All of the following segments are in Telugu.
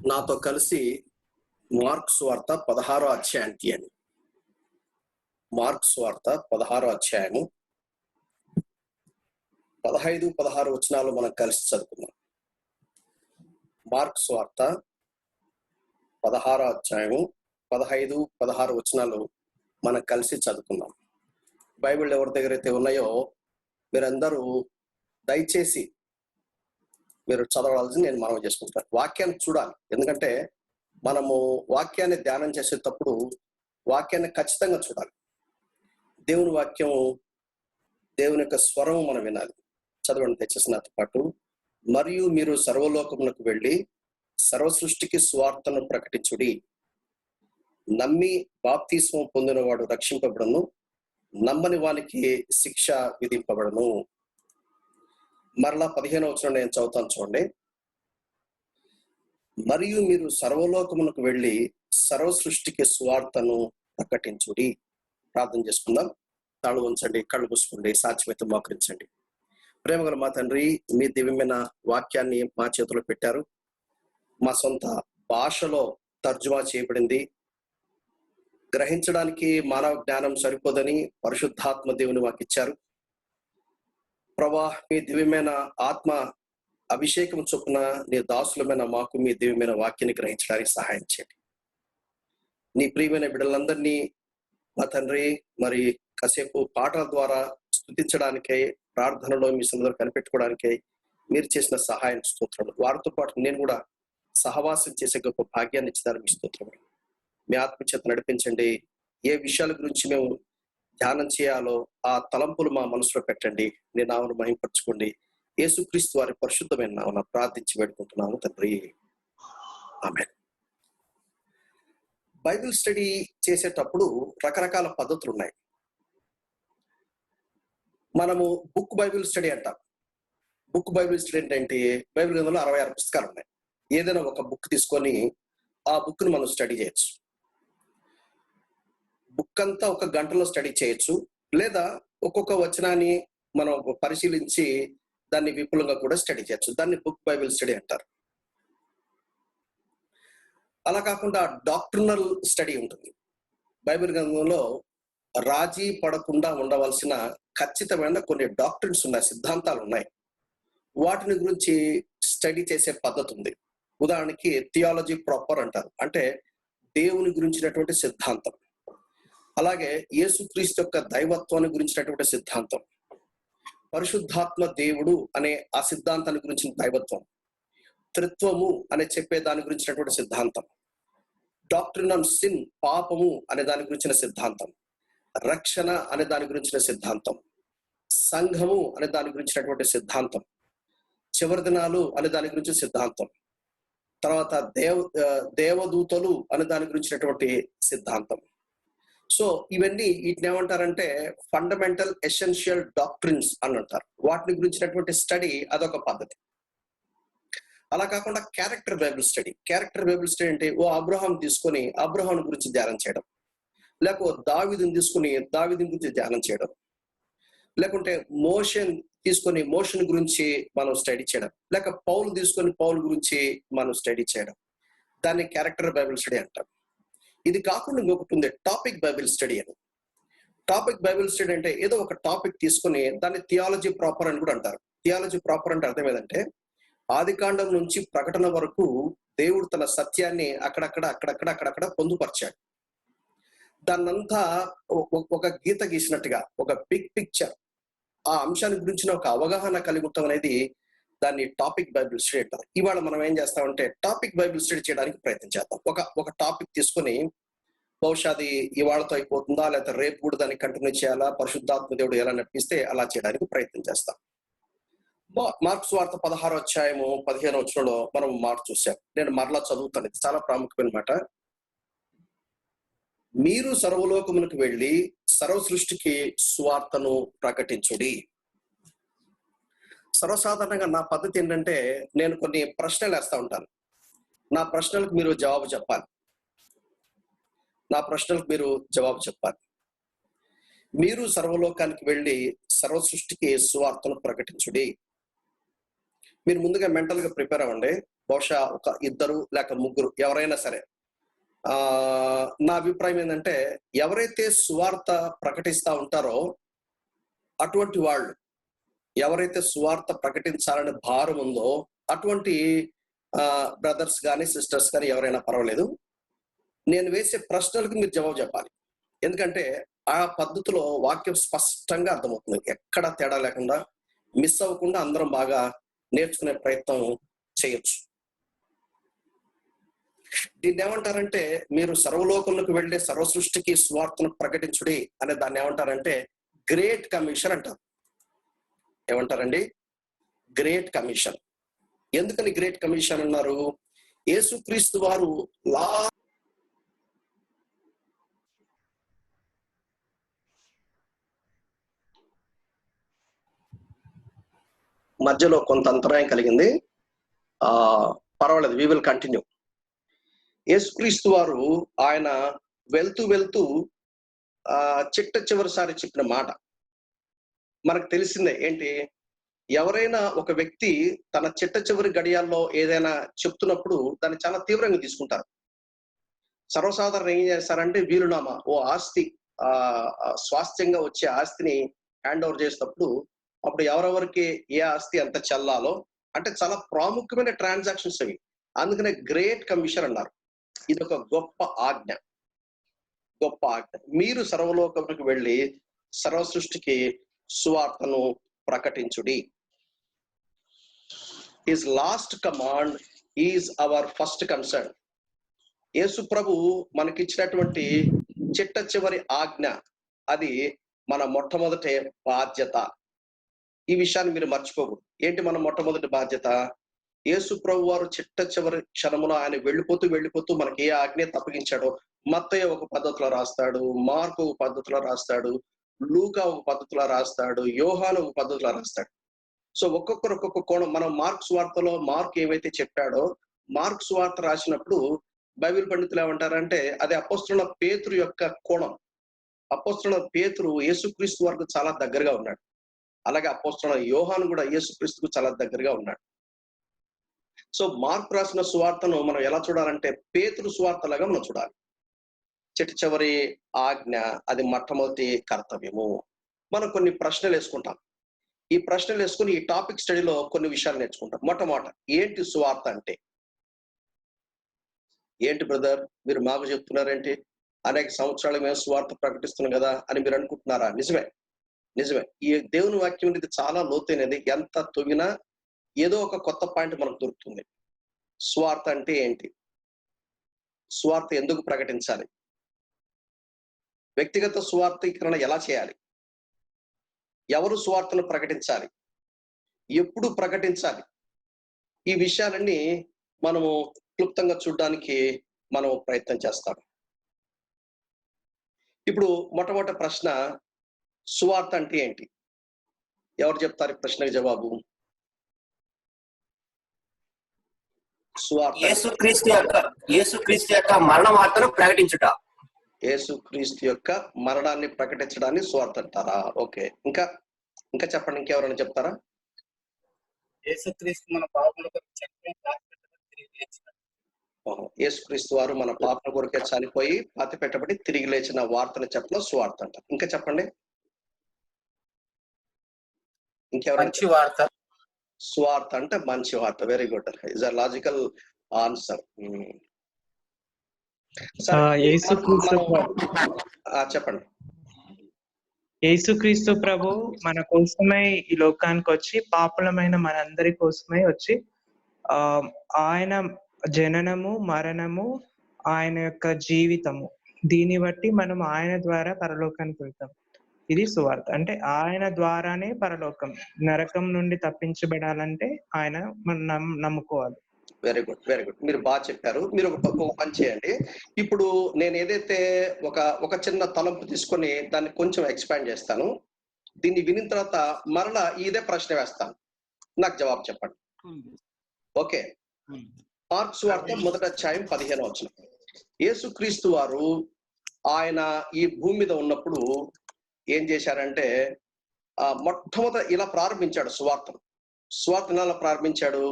నాతో కలిసి మార్కు సువార్త 16వ అధ్యాయానికి తీయండి. మార్కు సువార్త 16వ అధ్యాయము 15, 16 వచనాలు మనం కలిసి చదువుకుందాం. మార్కు సువార్త 16వ అధ్యాయము 15, 16 వచనాలు మనం కలిసి చదువుకుందాం. బైబిల్ ఎవరి దగ్గర అయితే ఉన్నాయో మీరందరూ దయచేసి మీరు చదవాల్సి నేను మనవి చేసుకుంటాను. వాక్యాన్ని చూడాలి, ఎందుకంటే మనము వాక్యాన్ని ధ్యానం చేసేటప్పుడు వాక్యాన్ని ఖచ్చితంగా చూడాలి. దేవుని వాక్యం, దేవుని యొక్క స్వరం మనం వినాలి. చదవండి దయచేసి నాతో పాటు. మరియు మీరు సర్వలోకమునకు వెళ్ళి సర్వ సృష్టికి సువార్తను ప్రకటించుడి. నమ్మి బాప్తిస్మం పొందినవాడు రక్షింపబడను, నమ్మని వానికి శిక్ష విధింపబడను. మరలా 15వ వచనం నేను చదువుతాను చూడండి. మరియు మీరు సర్వలోకమునకు వెళ్ళి సర్వ సృష్టికి సువార్తను ప్రకటించుడి. ప్రార్థన చేసుకుందాం. తాళు ఉంచండి, కళ్ళు మూసుకోండి, సాధ్యమైతే మోకరించండి. ప్రేమగల మా తండ్రి, మీ దివ్యమైన వాక్యాన్ని మా చేతిలో పెట్టారు. మా సొంత భాషలో తర్జుమా చేయబడింది. గ్రహించడానికి మానవ జ్ఞానం సరిపోదని పరిశుద్ధాత్మ దేవుని మాకు ఇచ్చారు. ప్రభా, మీ దివ్యమైన ఆత్మ అభిషేకం చొప్పున నీ దాసులమైన మాకు మీ దివ్యమైన వాక్యాన్ని గ్రహించడానికి సహాయం చేయండి. నీ ప్రియమైన బిడ్డలందరినీ మా తండ్రి మరి కాసేపు పాటల ద్వారా స్తుతించడానికై, ప్రార్థనలో మీ సన్నిధిలో కనిపెట్టుకోవడానికై మీరు చేసిన సహాయం స్తోత్రములు. వారితో పాటు నేను కూడా సహవాసం చేసే గొప్ప భాగ్యాన్ని ఇచ్చినారు. మీ స్తోత్రములు. మీ ఆత్మచేత నడిపించండి. ఏ విషయాల గురించి మేము ధ్యానం చేయాలో ఆ తలంపులు మా మనసులో పెట్టండి. నీ నామమును మహిమపరచుకోండి. యేసుక్రీస్తు వారి పరిశుద్ధమైన నామమున ప్రార్థించి వేడుకుంటున్నాము తండ్రి, ఆమేన్. బైబిల్ స్టడీ చేసేటప్పుడు రకరకాల పద్ధతులు ఉన్నాయి. మనము బుక్ బైబిల్ స్టడీ అంటాం. బుక్ బైబిల్ స్టడీ ఏంటంటే బైబిల్ గ్రంథంలో 66 పుస్తకాలు ఉన్నాయి. ఏదైనా ఒక బుక్ తీసుకొని ఆ బుక్ను మనం స్టడీ చేయొచ్చు. బుక్ అంతా ఒక గంటలో స్టడీ చేయొచ్చు, లేదా ఒక్కొక్క వచనాన్ని మనం పరిశీలించి దాన్ని విపులంగా కూడా స్టడీ చేయొచ్చు. దాన్ని బుక్ బైబిల్ స్టడీ అంటారు. అలా కాకుండా డాక్ట్రినల్ స్టడీ ఉంటుంది. బైబిల్ గ్రంథంలో రాజీ పడకుండా ఉండవలసిన ఖచ్చితమైన కొన్ని డాక్ట్రిన్స్ ఉన్నాయి, సిద్ధాంతాలు ఉన్నాయి. వాటిని గురించి స్టడీ చేసే పద్ధతి ఉంది. ఉదాహరణకి థియాలజీ ప్రాపర్ అంటారు, అంటే దేవుని గురించినటువంటి సిద్ధాంతం. అలాగే యేసుక్రీస్తు యొక్క దైవత్వాన్ని గురించినటువంటి సిద్ధాంతం, పరిశుద్ధాత్మ దేవుడు అనే ఆ సిద్ధాంతాన్ని గురించిన దైవత్వం, త్రిత్వము అనే చెప్పే దాని గురించినటువంటి సిద్ధాంతం, డాక్ట్రిన్ ఆన్ సిన్, పాపము అనే దాని గురించిన సిద్ధాంతం, రక్షణ అనే దాని గురించిన సిద్ధాంతం, సంఘము అనే దాని గురించినటువంటి సిద్ధాంతం, చివరి దినాలు అనే దాని గురించి సిద్ధాంతం, తర్వాత దేవదూతలు అనే దాని గురించినటువంటి సిద్ధాంతం. సో ఇవన్నీ వీటిని ఏమంటారంటే ఫండమెంటల్ ఎసెన్షియల్ డాక్ట్రిన్స్ అని అంటారు. వాటిని గురించినటువంటి స్టడీ అదొక పద్ధతి. అలా కాకుండా character Bible study. Character Bible study అంటే ఓ అబ్రహాం తీసుకొని అబ్రహాం గురించి ధ్యానం చేయడం, లేకపోతే దావీదుని తీసుకుని దావీదుని గురించి ధ్యానం చేయడం, లేకుంటే మోషన్ తీసుకొని మోషన్ గురించి మనం స్టడీ చేయడం, లేక పౌలు తీసుకొని పౌలు గురించి మనం స్టడీ చేయడం. దాన్ని క్యారెక్టర్ బైబిల్ స్టడీ అంటాం. ఇది కాకుండా ఇంకొకటి ఉంది, టాపిక్ బైబిల్ స్టడీ అని. టాపిక్ బైబిల్ స్టడీ అంటే ఏదో ఒక టాపిక్ తీసుకుని దాన్ని థియాలజీ ప్రాపర్ అని కూడా అంటారు. థియాలజీ ప్రాపర్ అంటే అర్థం ఏంటంటే ఆదికాండం నుంచి ప్రకటన వరకు దేవుడు తన సత్యాన్ని అక్కడక్కడ పొందుపరిచాడు. దాన్నంతా ఒక గీత గీసినట్టుగా ఒక బిగ్ పిక్చర్, ఆ అంశాన్ని గురించిన ఒక అవగాహన కలిగి ఉండటం అనేది దాన్ని టాపిక్ బైబిల్ స్టడీ అంటారు. ఇవాళ మనం ఏం చేస్తామంటే టాపిక్ బైబిల్ స్టడీ చేయడానికి ప్రయత్నం చేద్దాం. ఒక టాపిక్ తీసుకొని బహుశా అది ఇవాళతో అయిపోతుందా, లేకపోతే రేపు కూడా దాన్ని కంటిన్యూ చేయాలా, పరిశుద్ధాత్మ దేవుడు ఎలా నడిపిస్తే అలా చేయడానికి ప్రయత్నం చేస్తాం. మార్కు సువార్త 16వ అధ్యాయము 15వ వచనంలో మనం మాట చూసాం. నేను మరలా చదువుతాను, ఇది చాలా ప్రాముఖ్యమైన మాట. మీరు సర్వలోకమునకు వెళ్ళి సర్వ సృష్టికి సువార్తను ప్రకటించుడి. సర్వసాధారణంగా నా పద్ధతి ఏంటంటే నేను కొన్ని ప్రశ్నలు వేస్తా ఉంటాను. నా ప్రశ్నలకు మీరు జవాబు చెప్పాలి. మీరు సర్వలోకానికి వెళ్ళి సర్వ సృష్టికి సువార్తను ప్రకటించుడి. మీరు ముందుగా మెంటల్ గా ప్రిపేర్ అవ్వండి. బహుశా ఒక 2 లేక 3 ఎవరైనా సరే. నా అభిప్రాయం ఏంటంటే, ఎవరైతే సువార్త ప్రకటిస్తా ఉంటారో అటువంటి వాళ్ళు, ఎవరైతే సువార్త ప్రకటించాలని భారం ఉందో అటువంటి బ్రదర్స్ కానీ సిస్టర్స్ కానీ ఎవరైనా పర్వాలేదు, నేను వేసే ప్రశ్నలకు మీరు జవాబు చెప్పాలి. ఎందుకంటే ఆ పద్ధతిలో వాక్యం స్పష్టంగా అర్థమవుతుంది. ఎక్కడ తేడా లేకుండా మిస్ అవ్వకుండా అందరం బాగా నేర్చుకునే ప్రయత్నం చేయొచ్చు. దీన్ని ఏమంటారంటే, మీరు సర్వలోకంలోకి వెళ్ళే సర్వ సృష్టికి స్వార్థను ప్రకటించుడి అనే దాన్ని ఏమంటారంటే గ్రేట్ కమిషన్ అంటారు. ఏమంటారండి? Great commission. ఎందుకని గ్రేట్ కమిషన్ అన్నారు? యేసుక్రీస్తు వారు మధ్యలో కొంత అంతరాయం కలిగింది. పర్వాలేదు, వి విల్ కంటిన్యూ. యేసుక్రీస్తు వారు ఆయన వెళ్తూ చిట్ట చివరిసారి చెప్పిన మాట మనకు తెలిసిందే. ఏంటి? ఎవరైనా ఒక వ్యక్తి తన చిట్ట చివరి గడియాల్లో ఏదైనా చెప్తున్నప్పుడు దాన్ని చాలా తీవ్రంగా తీసుకుంటారు. సర్వసాధారణ ఏం చేస్తారంటే, వీలునామా ఓ ఆస్తి స్వాస్థ్యంగా వచ్చే ఆస్తిని హ్యాండ్ ఓవర్ చేసినప్పుడు అప్పుడు ఎవరెవరికి ఏ ఆస్తి ఎంత చెల్లాలో అంటే చాలా ప్రాముఖ్యమైన ట్రాన్సాక్షన్స్ అవి. అందుకనే గ్రేట్ కమిషన్ అన్నారు. ఇది ఒక గొప్ప ఆజ్ఞ. మీరు సర్వలోకములకు వెళ్ళి సర్వ సృష్టికి సువార్తను ప్రకటించుడి. His last command is our first concern. Yesu ప్రభు మనకిచ్చినటువంటి చిట్ట చివరి ఆజ్ఞ, అది మన మొట్టమొదటి బాధ్యత. ఈ విషయాన్ని మీరు మర్చిపోకూడదు. ఏంటి మన మొట్టమొదటి బాధ్యత? యేసు ప్రభు వారు చిట్ట చివరి క్షణములో ఆయన వెళ్ళిపోతూ మనకి ఏ ఆజ్ఞ తప్పగించాడో మత్తయి ఒక పద్ధతిలో రాస్తాడు, మార్కు ఒక పద్ధతిలో రాస్తాడు, లూకా ఒక పద్ధతిలో రాస్తాడు, యోహాను ఒక పద్ధతిలో రాస్తాడు. సో ఒక్కొక్కరు ఒక్కొక్క కోణం. మనం మార్క్స్ వార్తలో మార్క్ ఏవైతే చెప్పాడో, మార్క్స్ వార్త రాసినప్పుడు బైబిల్ పండితులు ఏమంటారంటే అది అపోస్తలుడైన పేతురు యొక్క కోణం. అపోస్తలుడైన పేతురు యేసుక్రీస్తు వరకు చాలా దగ్గరగా ఉన్నాడు. అలాగే అపోస్తలుడైన యోహాను కూడా యేసుక్రీస్తుకు చాలా దగ్గరగా ఉన్నాడు. సో మార్క్ రాసిన సువార్తను మనం ఎలా చూడాలంటే పేతురు సువార్తలాగా మనం చూడాలి. చిట్ట చివరి ఆజ్ఞ, అది మొట్టమొదటి కర్తవ్యము. మనం కొన్ని ప్రశ్నలు వేసుకుంటాం. ఈ ప్రశ్నలు వేసుకుని ఈ టాపిక్ స్టడీలో కొన్ని విషయాలు నేర్చుకుంటాం. మొట్టమొదట, ఏంటి సువార్త అంటే? ఏంటి బ్రదర్ మీరు మాకు చెప్తున్నారేంటి? అనేక సంవత్సరాలు మేము సువార్త ప్రకటిస్తున్నాం కదా అని మీరు అనుకుంటున్నారా? నిజమే. ఈ దేవుని వాక్యం ఇది చాలా లోతైనది. ఎంత తొగినా ఏదో ఒక కొత్త పాయింట్ మనకు దొరుకుతుంది. సువార్త అంటే ఏంటి? సువార్త ఎందుకు ప్రకటించాలి? వ్యక్తిగత సువార్తీకరణ ఎలా చేయాలి? ఎవరు సువార్తను ప్రకటించాలి? ఎప్పుడు ప్రకటించాలి? ఈ విషయాలన్నీ మనము క్లుప్తంగా చూడడానికి మనం ప్రయత్నం చేస్తాం. ఇప్పుడు మొట్టమొదటి ప్రశ్న, సువార్త అంటే ఏంటి? ఎవరు చెప్తారు ఈ ప్రశ్నకు జవాబు? సువార్త యేసుక్రీస్తు యొక్క మరణ వార్తను ప్రకటించుట. యేసుక్రీస్తు యొక్క మరణాన్ని ప్రకటించడాన్ని సువార్త అంటారా? ఓకే, ఇంకా చెప్పండి. ఇంకెవరైనా చెప్తారా? యేసుక్రీస్తు మన పాపముల కొరకు యేసుక్రీస్తు వారు మన పాపల కొరకే చనిపోయి పాతి పెట్టబడి తిరిగి లేచిన వార్తను చెప్పడం సువార్త అంట. ఇంకా చెప్పండి. ఇంకెవరైనా? మంచి వార్త. సువార్త అంటే మంచి వార్త. Very good. Is a logical answer. చెప్పండి. యేసుక్రీస్తు ప్రభు మన కోసమై ఈ లోకానికి వచ్చి, పాపులమైన మనందరి కోసమై వచ్చి, ఆయన జననము, మరణము, ఆయన యొక్క జీవితము, దీన్ని బట్టి మనం ఆయన ద్వారా పరలోకానికి వెళ్తాం. ఇది సువార్త. అంటే ఆయన ద్వారానే పరలోకం. నరకం నుండి తప్పించబడాలంటే ఆయన మనం నమ్ముకోవాలి. Very good. మీరు బాగా చెప్పారు. మీరు ఒక పని చేయండి. ఇప్పుడు నేను ఏదైతే ఒక చిన్న తలంపు తీసుకొని దాన్ని కొంచెం ఎక్స్పాండ్ చేస్తాను. దీన్ని వినిన తర్వాత మరలా ఇదే ప్రశ్న వేస్తాను. నాకు జవాబు చెప్పండి. ఓకే. మార్కు సువార్త 1వ అధ్యాయం 15వ వచనం. యేసుక్రీస్తు వారు ఆయన ఈ భూమి మీద ఉన్నప్పుడు ఏం చేశారంటే మొట్టమొదట ఇలా ప్రారంభించాడు సువార్తను. సువార్త నెల ప్రారంభించాడు.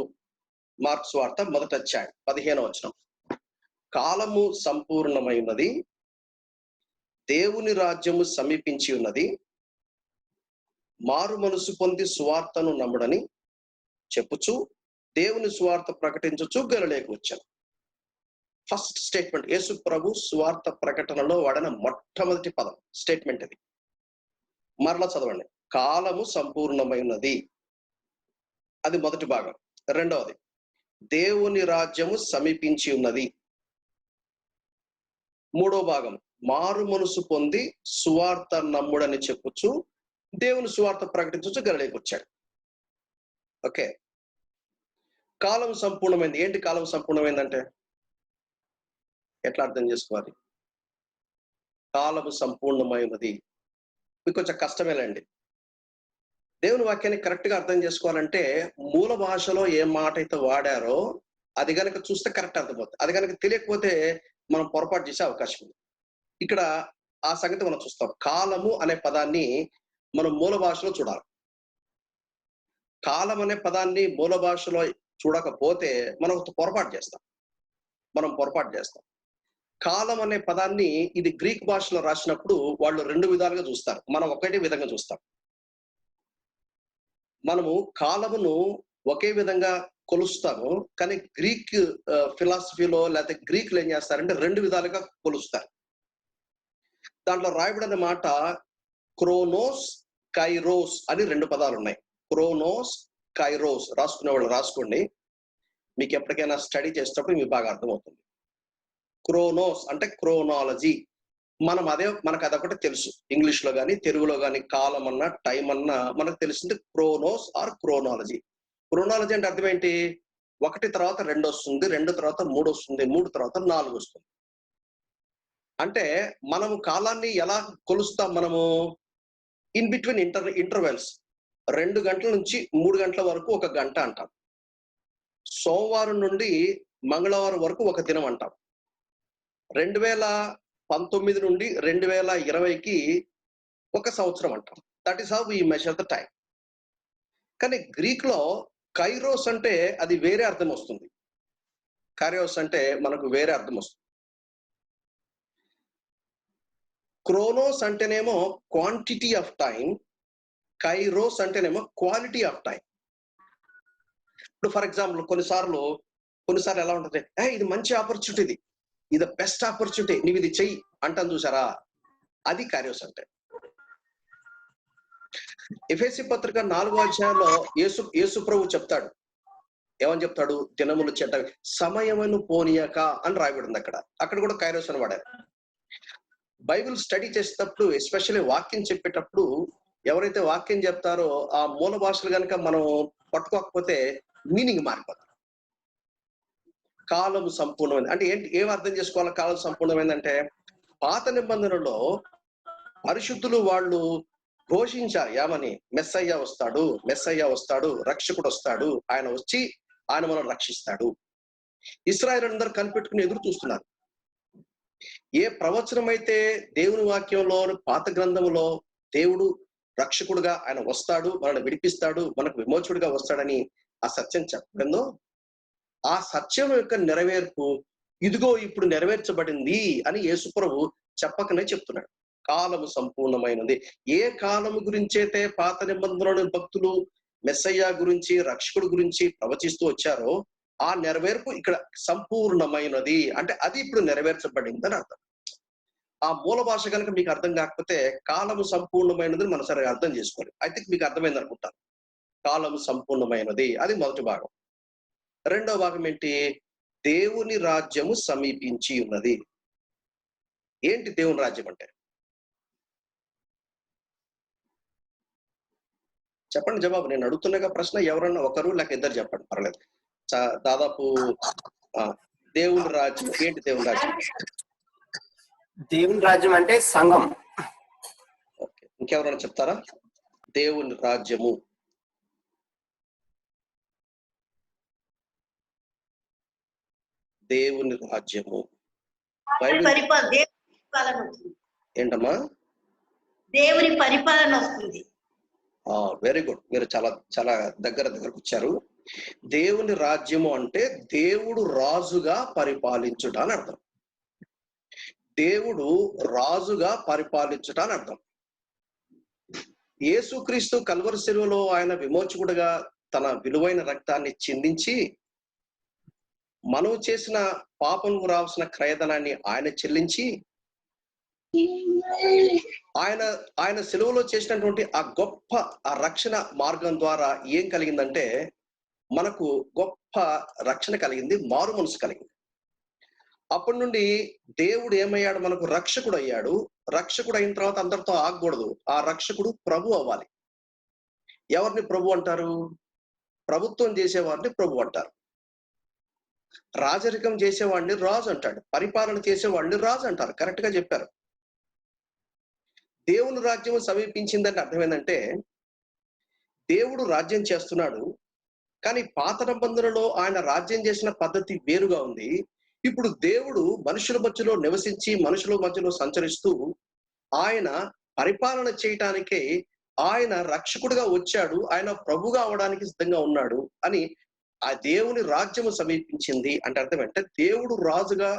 మార్కు సువార్త 1వ అధ్యాయం 15వ వచనం. కాలము సంపూర్ణమై ఉన్నది, దేవుని రాజ్యము సమీపించి ఉన్నది, మారు మనసు పొంది సువార్తను నమ్ముడని చెప్పుచు దేవుని సువార్త ప్రకటించుచు గలిలయకు వచ్చాను. ఫస్ట్ స్టేట్మెంట్, యేసు ప్రభు సువార్త ప్రకటనలో వాడిన మొట్టమొదటి పదం స్టేట్మెంట్ ఇది. మరలా చదవండి. కాలము సంపూర్ణమైనది, అది మొదటి భాగం. రెండవది, దేవుని రాజ్యము సమీపించి ఉన్నది. మూడో భాగం, మారు మనసు పొంది సువార్త నమ్ముడని చెప్పుచు దేవుని సువార్త ప్రకటించు గలిలయకు వచ్చాడు. ఓకే, కాలం సంపూర్ణమైంది. ఏంటి కాలం సంపూర్ణమైందంటే ఎట్లా అర్థం చేసుకోవాలి? కాలము సంపూర్ణమైనది మీకు కొంచెం కష్టమేలండి. దేవుని వాక్యాన్ని కరెక్ట్ గా అర్థం చేసుకోవాలంటే మూల భాషలో ఏ మాట అయితే వాడారో అది కనుక చూస్తే కరెక్ట్ అర్థమవుతుంది. అది కనుక తెలియకపోతే మనం పొరపాటు చేసే అవకాశం ఉంది. ఇక్కడ ఆ సంగతి మనం చూస్తాం. కాలము అనే పదాన్ని మనం మూల భాషలో చూడాలి. కాలం అనే పదాన్ని మూల భాషలో చూడకపోతే మనం పొరపాటు చేస్తాం. కాలం అనే పదాన్ని ఇది గ్రీక్ భాషలో రాసినప్పుడు వాళ్ళు రెండు విధాలుగా చూస్తారు, మనం ఒకటే విధంగా చూస్తాం. మనము కాలమును ఒకే విధంగా కొలుస్తాము, కానీ గ్రీక్ ఫిలాసఫీలో లేకపోతే గ్రీకులు ఏం చేస్తారంటే రెండు విధాలుగా కొలుస్తారు. దాంట్లో రాయబడిన మాట క్రోనోస్, కైరోస్ అని రెండు పదాలు ఉన్నాయి. క్రోనోస్, కైరోస్ రాసుకునే వాళ్ళు రాసుకోండి. మీకు ఎప్పటికైనా స్టడీ చేసేటప్పుడు మీకు బాగా అర్థమవుతుంది. క్రోనోస్ అంటే క్రోనాలజీ. మనకు అదొకటి తెలుసు. ఇంగ్లీష్ లో కానీ తెలుగులో కానీ కాలం అన్నా టైం అన్నా మనకు తెలిసింది క్రోనోస్ ఆర్ క్రోనాలజీ. క్రోనాలజీ అంటే అర్థం ఏంటి? ఒకటి తర్వాత రెండు వస్తుంది, రెండు తర్వాత మూడు వస్తుంది, మూడు తర్వాత నాలుగు వస్తుంది. అంటే మనము కాలాన్ని ఎలా కొలుస్తాం? మనము ఇన్ బిట్వీన్ ఇంటర్వెల్స్ 2 గంటల నుంచి 3 గంటల వరకు ఒక గంట అంటాం. సోమవారం నుండి మంగళవారం వరకు ఒక దినం అంటాం. 2019 నుండి 2020కి ఒక సంవత్సరం అంటాం. That is how we measure the time. కానీ గ్రీక్ లో కైరోస్ అంటే అది వేరే అర్థం వస్తుంది. కైరోస్ అంటే మనకు వేరే అర్థం వస్తుంది. క్రోనోస్ అంటేనేమో క్వాంటిటీ ఆఫ్ టైం, కైరోస్ అంటేనేమో క్వాలిటీ ఆఫ్ టైం. ఇప్పుడు ఫర్ ఎగ్జాంపుల్ కొన్నిసార్లు ఎలా ఉంటుంది, ఇది మంచి ఆపర్చునిటీ, ఇది బెస్ట్ ఆపర్చునిటీ, నీవు ఇది చెయ్యి అంటాను చూసారా, అది కైరోస్ అంటే. ఎఫెసీ పత్రిక 4వ అధ్యాయంలో యేసు ప్రభు చెప్తాడు. ఏమని చెప్తాడు? దినములు చెడ్డవి, సమయమును పోనీయక అని రాయబడింది. అక్కడ కూడా కైరోస్ అని వాడారు. బైబిల్ స్టడీ చేసేటప్పుడు, ఎస్పెషల్లీ వాక్యం చెప్పేటప్పుడు ఎవరైతే వాక్యం చెప్తారో ఆ మూల భాషలు కనుక మనం పట్టుకోకపోతే మీనింగ్ మారిపోతుంది. కాలం సంపూర్ణమైంది అంటే ఏంటి? ఏం అర్థం చేసుకోవాలి? కాలం సంపూర్ణమైందంటే పాత నిబంధనలో పరిశుద్ధులు వాళ్ళు ఘోషించారు ఏమని? మెస్సయ్య వస్తాడు, రక్షకుడు వస్తాడు, ఆయన వచ్చి ఆయన మనం రక్షిస్తాడు. ఇశ్రాయేలు కనిపెట్టుకుని ఎదురు చూస్తున్నారు. ఏ ప్రవచనం అయితే దేవుని వాక్యంలో పాత గ్రంథంలో దేవుడు రక్షకుడుగా ఆయన వస్తాడు, మనల్ని విడిపిస్తాడు, మనకు విమోచకుడిగా వస్తాడని ఆ సత్యం చెప్పడంలో ఆ సత్యం యొక్క నెరవేర్పు ఇదిగో ఇప్పుడు నెరవేర్చబడింది అని యేసుప్రభు చెప్పకనే చెప్తున్నాడు. కాలము సంపూర్ణమైనది. ఏ కాలము గురించైతే పాత నిబంధనలోని భక్తులు మెస్సయ్య గురించి, రక్షకుడు గురించి ప్రవచిస్తూ వచ్చారో ఆ నెరవేర్పు ఇక్కడ సంపూర్ణమైనది అంటే అది ఇప్పుడు నెరవేర్చబడింది అని అర్థం. ఆ మూల భాష కనుక మీకు అర్థం కాకపోతే కాలము సంపూర్ణమైనది మనం సరిగా అర్థం చేసుకోవాలి. అయితే మీకు అర్థమైంది అనుకుంటాను. కాలము సంపూర్ణమైనది, అది మొదటి భాగం. రెండవ భాగం ఏంటి? దేవుని రాజ్యము సమీపించి ఉన్నది. ఏంటి దేవుని రాజ్యం అంటే? చెప్పండి జవాబు. నేను అడుగుతున్నా ప్రశ్న, ఎవరన్నా ఒకరు లేక ఇద్దరు చెప్పండి, పర్లేదు. దాదాపు దేవుని రాజ్యం ఏంటి? దేవుని రాజ్యం, దేవుని రాజ్యం అంటే సంఘం. ఓకే, ఇంకెవరైనా చెప్తారా? దేవుని రాజ్యము, దేవుని రాజ్యము ఏంటమ్మా? దేవుని పరిపాలన వస్తుంది. Very good. మీరు చాలా చాలా దగ్గరకు వచ్చారు. దేవుని రాజ్యము అంటే దేవుడు రాజుగా పరిపాలించుట అని అర్థం. దేవుడు రాజుగా పరిపాలించుట అని అర్థం. యేసుక్రీస్తు కల్వరి శిలువలో ఆయన విమోచకుడుగా తన విలువైన రక్తాన్ని చిందించి మనం చేసిన పాపం రావాల్సిన క్రయధనాన్ని ఆయన చెల్లించి ఆయన సెలవులో చేసినటువంటి ఆ గొప్ప ఆ రక్షణ మార్గం ద్వారా ఏం కలిగిందంటే మనకు గొప్ప రక్షణ కలిగింది, మారు మనసు కలిగింది. అప్పటి నుండి దేవుడు ఏమయ్యాడు? మనకు రక్షకుడు అయ్యాడు. రక్షకుడు అయిన తర్వాత అందరితో ఆగకూడదు. ఆ రక్షకుడు ప్రభు అవ్వాలి. ఎవరిని ప్రభు అంటారు? ప్రభుత్వం చేసేవారిని ప్రభు అంటారు. రాజరికం చేసేవాడిని రాజు అంటాడు. పరిపాలన చేసేవాడిని రాజు అంటారు. కరెక్ట్ గా చెప్పారు. దేవుని రాజ్యం సమీపించిందంటే అర్థం ఏంటంటే దేవుడు రాజ్యం చేస్తున్నాడు, కానీ పాత నిబంధనలో ఆయన రాజ్యం చేసిన పద్ధతి వేరుగా ఉంది. ఇప్పుడు దేవుడు మనుషుల మధ్యలో నివసించి మనుషుల మధ్యలో సంచరిస్తూ ఆయన పరిపాలన చేయటానికే ఆయన రక్షకుడిగా వచ్చాడు. ఆయన ప్రభుగా అవడానికి సిద్ధంగా ఉన్నాడు అని ఆ దేవుని రాజ్యము సమీపించింది అంటే అర్థం ఏంటంటే దేవుడు రాజుగా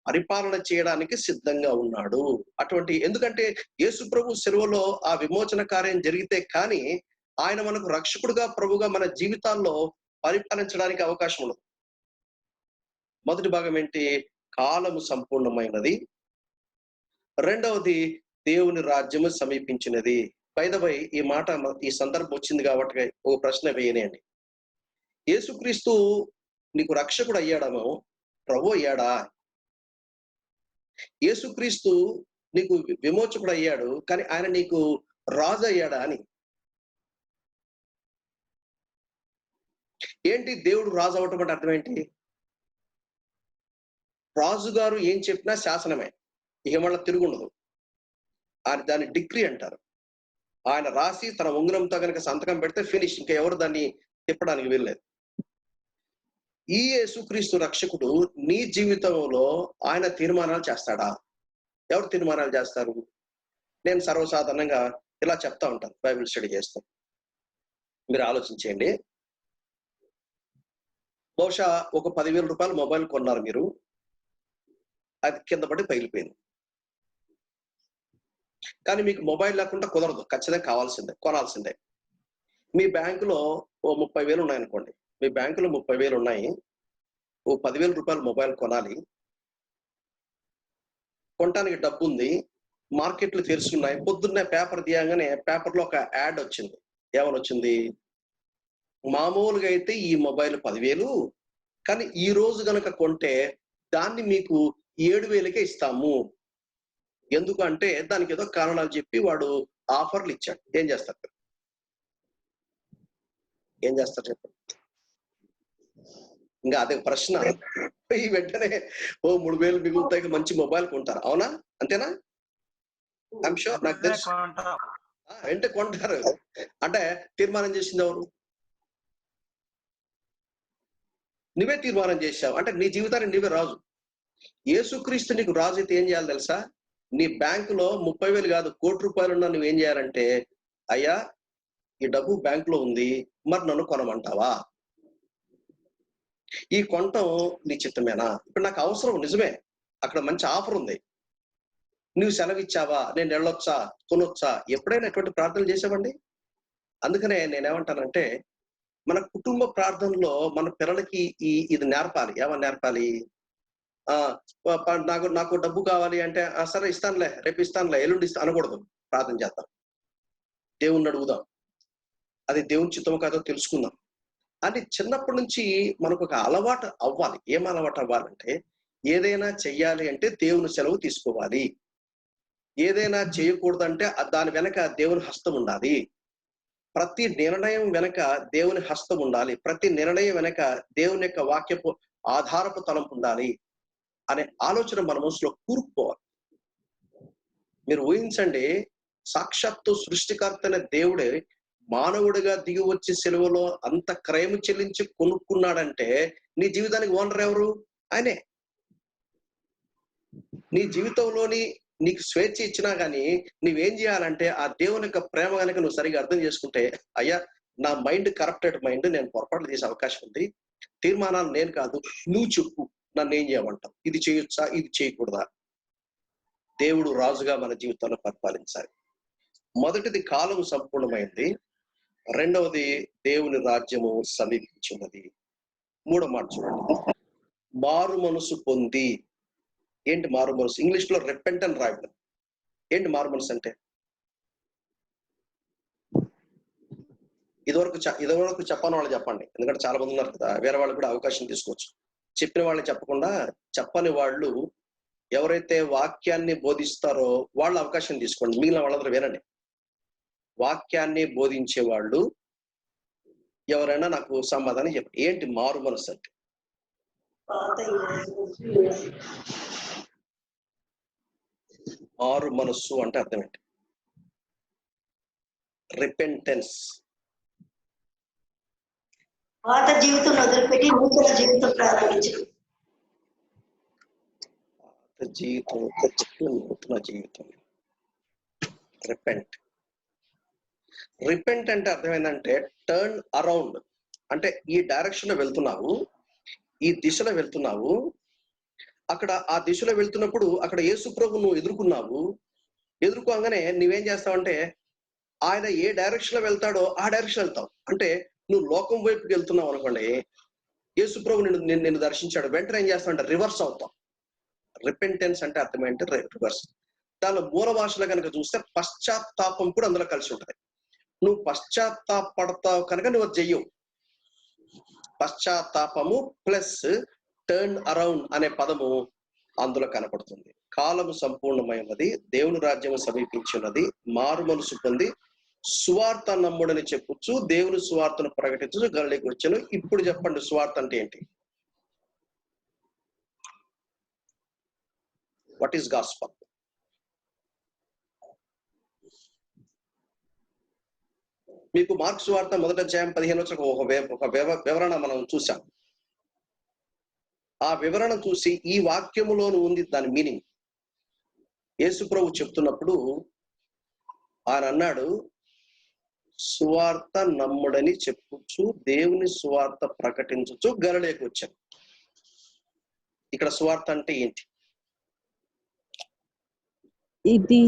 పరిపాలన చేయడానికి సిద్ధంగా ఉన్నాడు. అటువంటి ఎందుకంటే యేసు ప్రభు సెలవులో ఆ విమోచన కార్యం జరిగితే కానీ ఆయన మనకు రక్షకుడుగా ప్రభుగా మన జీవితాల్లో పరిపాలించడానికి అవకాశం ఉండదు. మొదటి భాగం ఏంటి? కాలము సంపూర్ణమైనది. రెండవది దేవుని రాజ్యము సమీపించినది. బై ఈ మాట ఈ సందర్భం వచ్చింది కాబట్టి ఓ ప్రశ్న వేయనేయండి. యేసుక్రీస్తు నీకు రక్షకుడు అయ్యాడమో ప్రభు అయ్యాడా? యేసుక్రీస్తు నీకు విమోచకుడు అయ్యాడు, కానీ ఆయన నీకు రాజు అయ్యాడా అని. ఏంటి దేవుడు రాజు అవటం అంటే అర్థం ఏంటి? రాజుగారు ఏం చెప్పినా శాసనమే, ఇక మళ్ళీ తిరుగుండదు. ఆయన దాన్ని డిగ్రీ అంటారు. ఆయన రాసి తన ఉంగరంతో కనుక సంతకం పెడితే ఫినిష్, ఇంకా ఎవరు దాన్ని తిప్పడానికి వీల్లేదు. ఈ యేసుక్రీస్తు రక్షకుడు నీ జీవితంలో ఆయన తీర్మానాలు చేస్తాడా? ఎవరు తీర్మానాలు చేస్తారు? నేను సర్వసాధారణంగా ఇలా చెప్తా ఉంటాను బైబిల్ స్టడీ చేస్తాను. మీరు ఆలోచించేయండి. బహుశా ఒక 10,000 రూపాయలు మొబైల్ కొన్నారు మీరు, అది కింద పడి పగిలిపోయింది. కానీ మీకు మొబైల్ లేకుండా కుదరదు, ఖచ్చితంగా కావాల్సిందే, కొనాల్సిందే. మీ బ్యాంకులో ఓ 30,000 ఉన్నాయనుకోండి. మీ బ్యాంకులో 30,000 ఉన్నాయి. ఓ 10,000 రూపాయలు మొబైల్ కొనాలి. కొనటానికి డబ్బు ఉంది. మార్కెట్లు తెరుచున్నాయి. పొద్దున్నే పేపర్ తీయగానే పేపర్లో ఒక యాడ్ వచ్చింది. ఏమని వచ్చింది? మామూలుగా అయితే ఈ మొబైల్ 10,000, కానీ ఈ రోజు గనక కొంటే దాన్ని మీకు 7,000కే ఇస్తాము. ఎందుకంటే దానికి ఏదో కారణాలు చెప్పి వాడు ఆఫర్లు ఇచ్చాడు. ఏం చేస్తారు? చెప్పండి. ఇంకా అదే ప్రశ్న. ఈ వెంటనే ఓ 3,000 మిగులుతాయి, మంచి మొబైల్ కొంటారు. అవునా? అంతేనా? ఐఎమ్ షూర్, నాకు తెలుసు. వెంటనే కొంటారు. అంటే తీర్మానం చేసింది ఎవరు? నువ్వే తీర్మానం చేశావు. అంటే నీ జీవితానికి నువ్వే రాజు. యేసుక్రీస్తు నీకు రాజు అయితే ఏం చేయాలి తెలుసా? నీ బ్యాంకులో 30,000 కాదు, 1,00,00,000 రూపాయలు ఉన్నా నువ్వేం చేయాలంటే, అయ్యా ఈ డబ్బు బ్యాంకులో ఉంది, మరి నన్ను కొనమంటావా? ఈ కొనటం నీ చిత్తమేనా? ఇప్పుడు నాకు అవసరం, నిజమే, అక్కడ మంచి ఆఫర్ ఉంది, నువ్వు సెలవిచ్చావా, నేను వెళ్ళొచ్చా, కొనొచ్చా? ఎప్పుడైనా ఎటువంటి ప్రార్థనలు చేసావండి? అందుకనే నేనేమంటానంటే మన కుటుంబ ప్రార్థనలో మన పిల్లలకి ఇది నేర్పాలి. ఏమని నేర్పాలి? నాకు డబ్బు కావాలి అంటే సరే ఇస్తానులే, రేపు ఇస్తానులే, ఎల్లుండి ఇస్తా అనకూడదు. ప్రార్థన చేద్దాం, దేవుణ్ణి అడుగుదాం, అది దేవుని చిత్తమో కాదో తెలుసుకుందాం అని చిన్నప్పటి నుంచి మనకు ఒక అలవాటు అవ్వాలి. ఏం అలవాటు అవ్వాలంటే ఏదైనా చెయ్యాలి అంటే దేవుని సెలవు తీసుకోవాలి. ఏదైనా చేయకూడదంటే దాని వెనక దేవుని హస్తం ఉండాలి. ప్రతి నిర్ణయం వెనక దేవుని హస్తం ఉండాలి. ప్రతి నిర్ణయం వెనక దేవుని యొక్క వాక్యపు ఆధారపు తలంపు ఉండాలి అనే ఆలోచన మన మనసులో కూరుకుపోవాలి. మీరు ఊహించండి, సాక్షాత్తు సృష్టికర్తనే దేవుడే మానవుడిగా దిగి వచ్చి సెలవులో అంత క్రయము చెల్లించి కొనుక్కున్నాడంటే నీ జీవితానికి ఓనర్ ఎవరు? ఆయనే. నీ జీవితంలోని నీకు స్వేచ్ఛ ఇచ్చినా గానీ నువ్వేం చేయాలంటే ఆ దేవుని యొక్క ప్రేమ కనుక నువ్వు సరిగా అర్థం చేసుకుంటే, అయ్యా నా మైండ్ కరప్టెడ్ మైండ్, నేను పొరపాట్లు చేసే అవకాశం ఉంది, తీర్మానాలు నేను కాదు, నువ్వు చెప్పు నన్ను ఏం చేయమంటావు, ఇది చేయొచ్చా ఇది చేయకూడదా. దేవుడు రాజుగా మన జీవితాన్ని పరిపాలించాలి. మొదటిది కాలం సంపూర్ణమైంది, రెండవది దేవుని రాజ్యము సమీపించినది. మూడో మాట చూడండి, మారు మనసు పొంది. ఏంటి మారు మనసు? ఇంగ్లీష్ లో రెపెంట్ అని రాయడం. ఏంటి మారు మనసు అంటే? ఇదివరకు చెప్పని వాళ్ళు చెప్పండి, ఎందుకంటే చాలా మంది ఉన్నారు కదా, వేరే వాళ్ళు కూడా అవకాశం తీసుకోవచ్చు. చెప్పిన వాళ్ళని చెప్పకుండా చెప్పని వాళ్ళు ఎవరైతే వాక్యాన్ని బోధిస్తారో వాళ్ళ అవకాశం తీసుకోండి, మిగిలిన వాళ్ళందరూ వినండి. వాక్యాన్ని బోధించే వాళ్ళు ఎవరైనా నాకు సమాధానం చెప్పండి. ఏంటి మారు మనసు అంటే? మారు మనస్సు అంటే అర్థం ఏంటి? రిపెంటెన్స్. పాత జీవితం వదిలిపెట్టి నూతన జీవితం ప్రారంభించడం. నూతన జీవితం. రిపెంట్. రిపెంట్ అంటే అర్థం ఏంటంటే టర్న్ అరౌండ్. అంటే ఈ డైరెక్షన్ లో వెళ్తున్నావు, ఈ దిశలో వెళ్తున్నావు, అక్కడ ఆ దిశలో వెళ్తున్నప్పుడు అక్కడ యేసు ప్రభు నువ్వు ఎదుర్కోగానే నువ్వేం చేస్తావంటే ఆయన ఏ డైరెక్షన్ లో వెళ్తాడో ఆ డైరెక్షన్ వెళ్తావు. అంటే నువ్వు లోకం వైపుకి వెళ్తున్నావు అనుకోండి, యేసు ప్రభు నిన్ను దర్శించాడు, వెంటనే ఏం చేస్తావంటే రివర్స్ అవుతావు. రిపెంటెన్స్ అంటే అర్థమేంటి? రివర్స్. దానిలో మూల భాషలో కనుక చూస్తే పశ్చాత్తాపం కూడా అందులో కలిసి ఉంటుంది. నువ్వు పశ్చాత్తాపడతావు కనుక నువ్వు అది చెయ్యవు. పశ్చాత్తాపము ప్లస్ టర్న్ అరౌండ్ అనే పదము అందులో కనపడుతుంది. కాలము సంపూర్ణమైనది, దేవుని రాజ్యము సమీపించినది, మారు మనసు పొంది సువార్త నమ్ముడని చెప్పొచ్చు, దేవుని సువార్తను ప్రకటించు గలిలోకి వచ్చాను. ఇప్పుడు చెప్పండి, సువార్త అంటే ఏంటి? What is gospel? మీకు మార్క్స్ సువార్త 1వ అధ్యాయం 15 ఒక వివరణ మనం చూసాం. ఆ వివరణ చూసి ఈ వాక్యములోను ఉంది దాని మీనింగ్. యేసు ప్రభు చెప్తున్నప్పుడు ఆయన అన్నాడు, సువార్త నమ్ముడని చెప్పుచ్చు, దేవుని సువార్త ప్రకటించచ్చు, గలిలోకి వచ్చాను. ఇక్కడ సువార్త అంటే ఏంటి? ఇది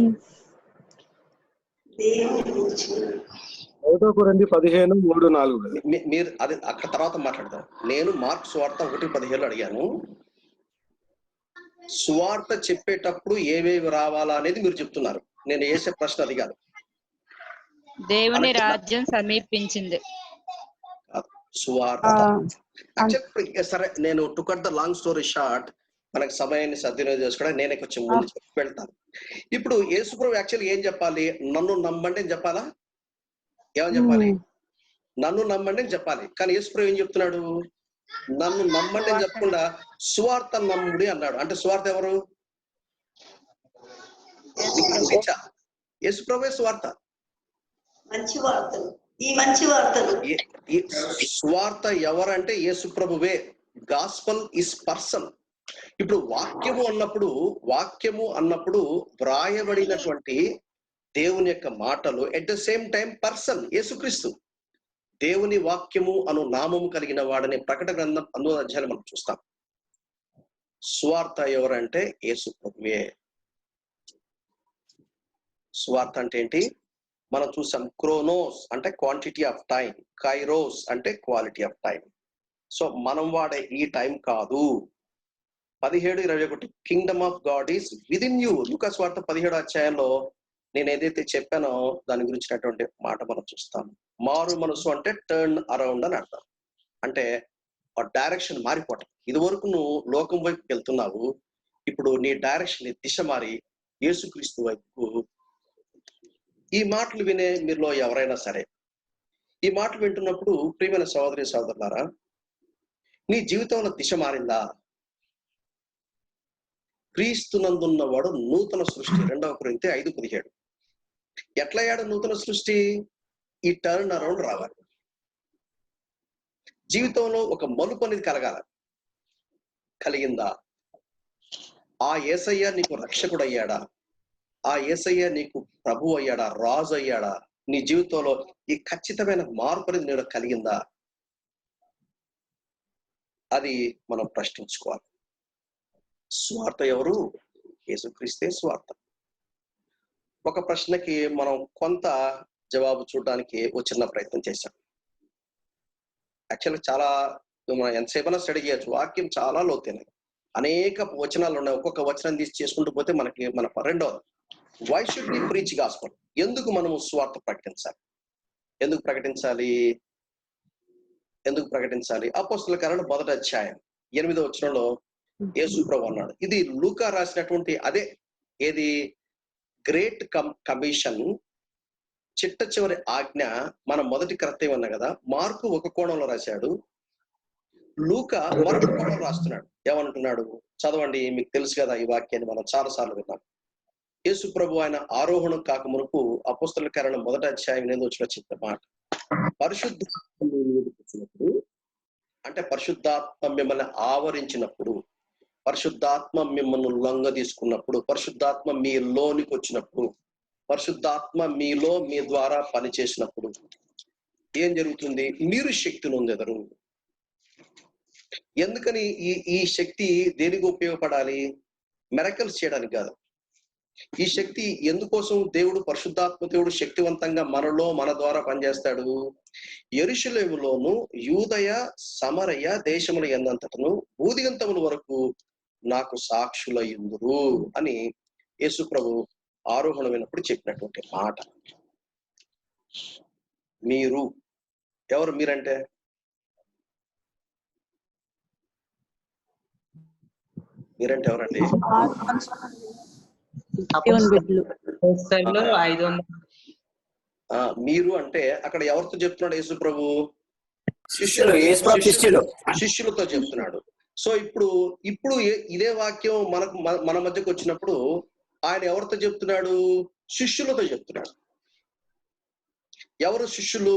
1 కొరింథీ 15:3-4. మీరు అది అక్కడ తర్వాత మాట్లాడదాం. నేను మార్క్స్ సువార్త 1:17 అడిగాను. సువార్త చెప్పేటప్పుడు ఏవేవి రావాలా అనేది మీరు చెప్తున్నారు. నేను వేసే ప్రశ్న అది కాదు. దేవుని రాజ్యం సమీపించింది. సువార్త సరే, నేను to cut the long story short, మనకు సమయాన్ని సద్వినియోగం చేసుకోవడం నేనే కొంచెం ముందు వెళ్తాను. ఇప్పుడు యేసుప్రభు యాక్చువల్లీ ఏం చెప్పాలి? నన్ను నమ్మండి అని చెప్పాలా? ఏమని చెప్పాలి? నన్ను నమ్మండి అని చెప్పాలి. కానీ యేసుప్రభు ఏం చెప్తున్నాడు? నన్ను నమ్మండి అని చెప్పకుండా సువార్త నమ్ముడి అన్నాడు. అంటే సువార్త ఎవరు? యేసుప్రభువే సువార్త. మంచి వార్తలు, ఈ మంచి వార్తలు. సువార్త ఎవరంటే యేసుప్రభువే. Gospel is person. ఇప్పుడు వాక్యము అన్నప్పుడు వ్రాయబడినటువంటి దేవుని యొక్క మాటలు at the same time person యేసుక్రీస్తు. దేవుని వాక్యము అను నామము కలిగిన వాడని ప్రకటన గ్రంథం 9వ అధ్యాయం మనం చూస్తాం. సువార్త ఎవరంటే యేసుప్రభువే. సువార్త అంటే ఏంటి? మనం చూసాం. క్రోనోస్ అంటే క్వాంటిటీ ఆఫ్ టైం, కైరోస్ అంటే క్వాలిటీ ఆఫ్ టైం. సో మనం వాడే ఈ టైం కాదు. 17:21 kingdom of God is within you. Luka సువార్త 17వ అధ్యాయంలో నేను ఏదైతే చెప్పానో దాని గురించినటువంటి మాట మనం చూస్తాం. మారు మనసు అంటే టర్న్ అరౌండ్ అని అర్థం. అంటే ఆ డైరెక్షన్ మారిపోవటం. ఇదివరకు నువ్వు లోకం వైపు వెళ్తున్నావు, ఇప్పుడు నీ డైరెక్షన్, నీ దిశ మారి యేసుక్రీస్తు వైపు. ఈ మాటలు వినే మీరులో ఎవరైనా సరే, ఈ మాటలు వింటున్నప్పుడు ప్రియమైన సహోదరి సహోదరులారా, నీ జీవితంలో దిశ మారిందా? క్రీస్తునందున్నవాడు నూతన సృష్టి. 2వ కొరింథీ 5:17. ఎట్లా అయ్యాడు నూతన సృష్టి? ఈ టర్న్ అరౌండ్ రావాలి. జీవితంలో ఒక మలుపు అనేది కలిగిందా? ఆ యేసయ్య నీకు రక్షకుడు అయ్యాడా? ఆ యేసయ్య నీకు ప్రభు అయ్యాడా, రాజు అయ్యాడా? నీ జీవితంలో ఈ ఖచ్చితమైన మార్పు అనేది నేను కలిగిందా? అది మనం ప్రశ్నించుకోవాలి. స్వార్థ ఎవరు? యేసుక్రీస్తే స్వార్థ. ఒక ప్రశ్నకి మనం కొంత జవాబు చూడడానికి ఒక చిన్న ప్రయత్నం చేశాం. యాక్చువల్గా చాలా మనం ఎంతసేపైనా స్టడీ చేయొచ్చు. వాక్యం చాలా లోతైనది, అనేక వచనాలు ఉన్నాయి. ఒక్కొక్క వచనం తీసి చేసుకుంటూ పోతే మన రెండవది, why should we preach gospel? ఎందుకు మనము స్వార్థ ప్రకటించాలి? ఎందుకు ప్రకటించాలి? అపోస్తలుల కార్యాలు 1వ అధ్యాయం 8వ వచనంలో యేసు ప్రభు అన్నాడు. ఇది లూకా రాసినటువంటి అదే ఏది గ్రేట్ కమిషన్, చిట్ట చివరి ఆజ్ఞ. మన మొదటి కర్తవ్యం అన్నా కదా. మార్కు ఒక కోణంలో రాశాడు, లూకా మరొక కోణంలో రాస్తున్నాడు. ఏమంటున్నాడు చదవండి, మీకు తెలుసు కదా ఈ వాక్యాన్ని మనం చాలా సార్లు విన్నాం. యేసు ప్రభు ఆయన ఆరోహణం కాక మునుపు అపోస్తలుల కార్యాలు 1వ అధ్యాయం 8వ వచనంలో చెప్పిన మాట, పరిశుద్ధాత్మ అంటే పరిశుద్ధాత్మ మిమ్మల్ని ఆవరించినప్పుడు, పరిశుద్ధాత్మ మిమ్మల్ని లొంగ తీసుకున్నప్పుడు, పరిశుద్ధాత్మ మీ లోనికి వచ్చినప్పుడు, పరిశుద్ధాత్మ మీలో మీ ద్వారా పనిచేసినప్పుడు ఏం జరుగుతుంది? మీరు శక్తి నొందెదరు. ఎందుకని ఈ శక్తి దేనికి ఉపయోగపడాలి? మిరకల్స్ చేయడానికి కాదు. ఈ శక్తి ఎందుకోసం దేవుడు, పరిశుద్ధాత్మ దేవుడు శక్తివంతంగా మనలో మన ద్వారా పనిచేస్తాడు? యెరూషలేములోను యూదయ సమరయ దేశముల యందంతటను భూదిగంతముల వరకు నాకు సాక్షులయ్యుందురు అని యేసు ప్రభు ఆరోహణమైనప్పుడు చెప్పినటువంటి మాట. మీరు ఎవరు? మీరంటే ఎవరండి? మీరు అంటే అక్కడ ఎవరితో చెప్తున్నాడు యేసు ప్రభు? శిష్యులతో చెప్తున్నాడు. సో ఇప్పుడు ఇదే వాక్యం మన మధ్యకు వచ్చినప్పుడు ఆయన ఎవరితో చెప్తున్నాడు? శిష్యులతో చెప్తున్నాడు. ఎవరు శిష్యులు?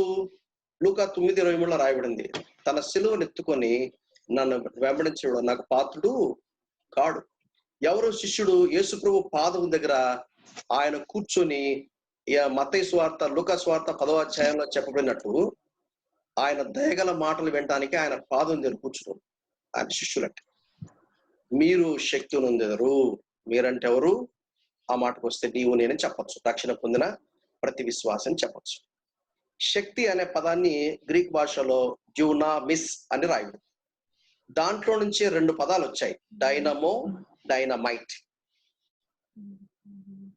లూకా 9:23 రాయబడింది, తన సిలువను ఎత్తుకొని నన్ను వెంబడించడు నాకు పాత్రుడు కాడు. ఎవరు శిష్యుడు? యేసు ప్రభు పాదం దగ్గర ఆయన కూర్చొని, మత్తయి సువార్త, లూకా సువార్త 10వ అధ్యాయంలో చెప్పబడినట్టు ఆయన దయగల మాటలు వినడానికి ఆయన పాదం దగ్గర కూర్చున్నాడు. ఆయన శిష్యులంటే మీరు శక్తి నొందెదరు. మీరంటే ఎవరు? ఆ మాటకు వస్తే నీవు నేనని చెప్పచ్చు, రక్షణ పొందిన ప్రతి విశ్వాసం చెప్పచ్చు. శక్తి అనే పదాన్ని గ్రీక్ భాషలో డ్యూనామిస్ అని రాయడు. దాంట్లో నుంచే 2 పదాలు వచ్చాయి, డైనమో, డైనమైట్.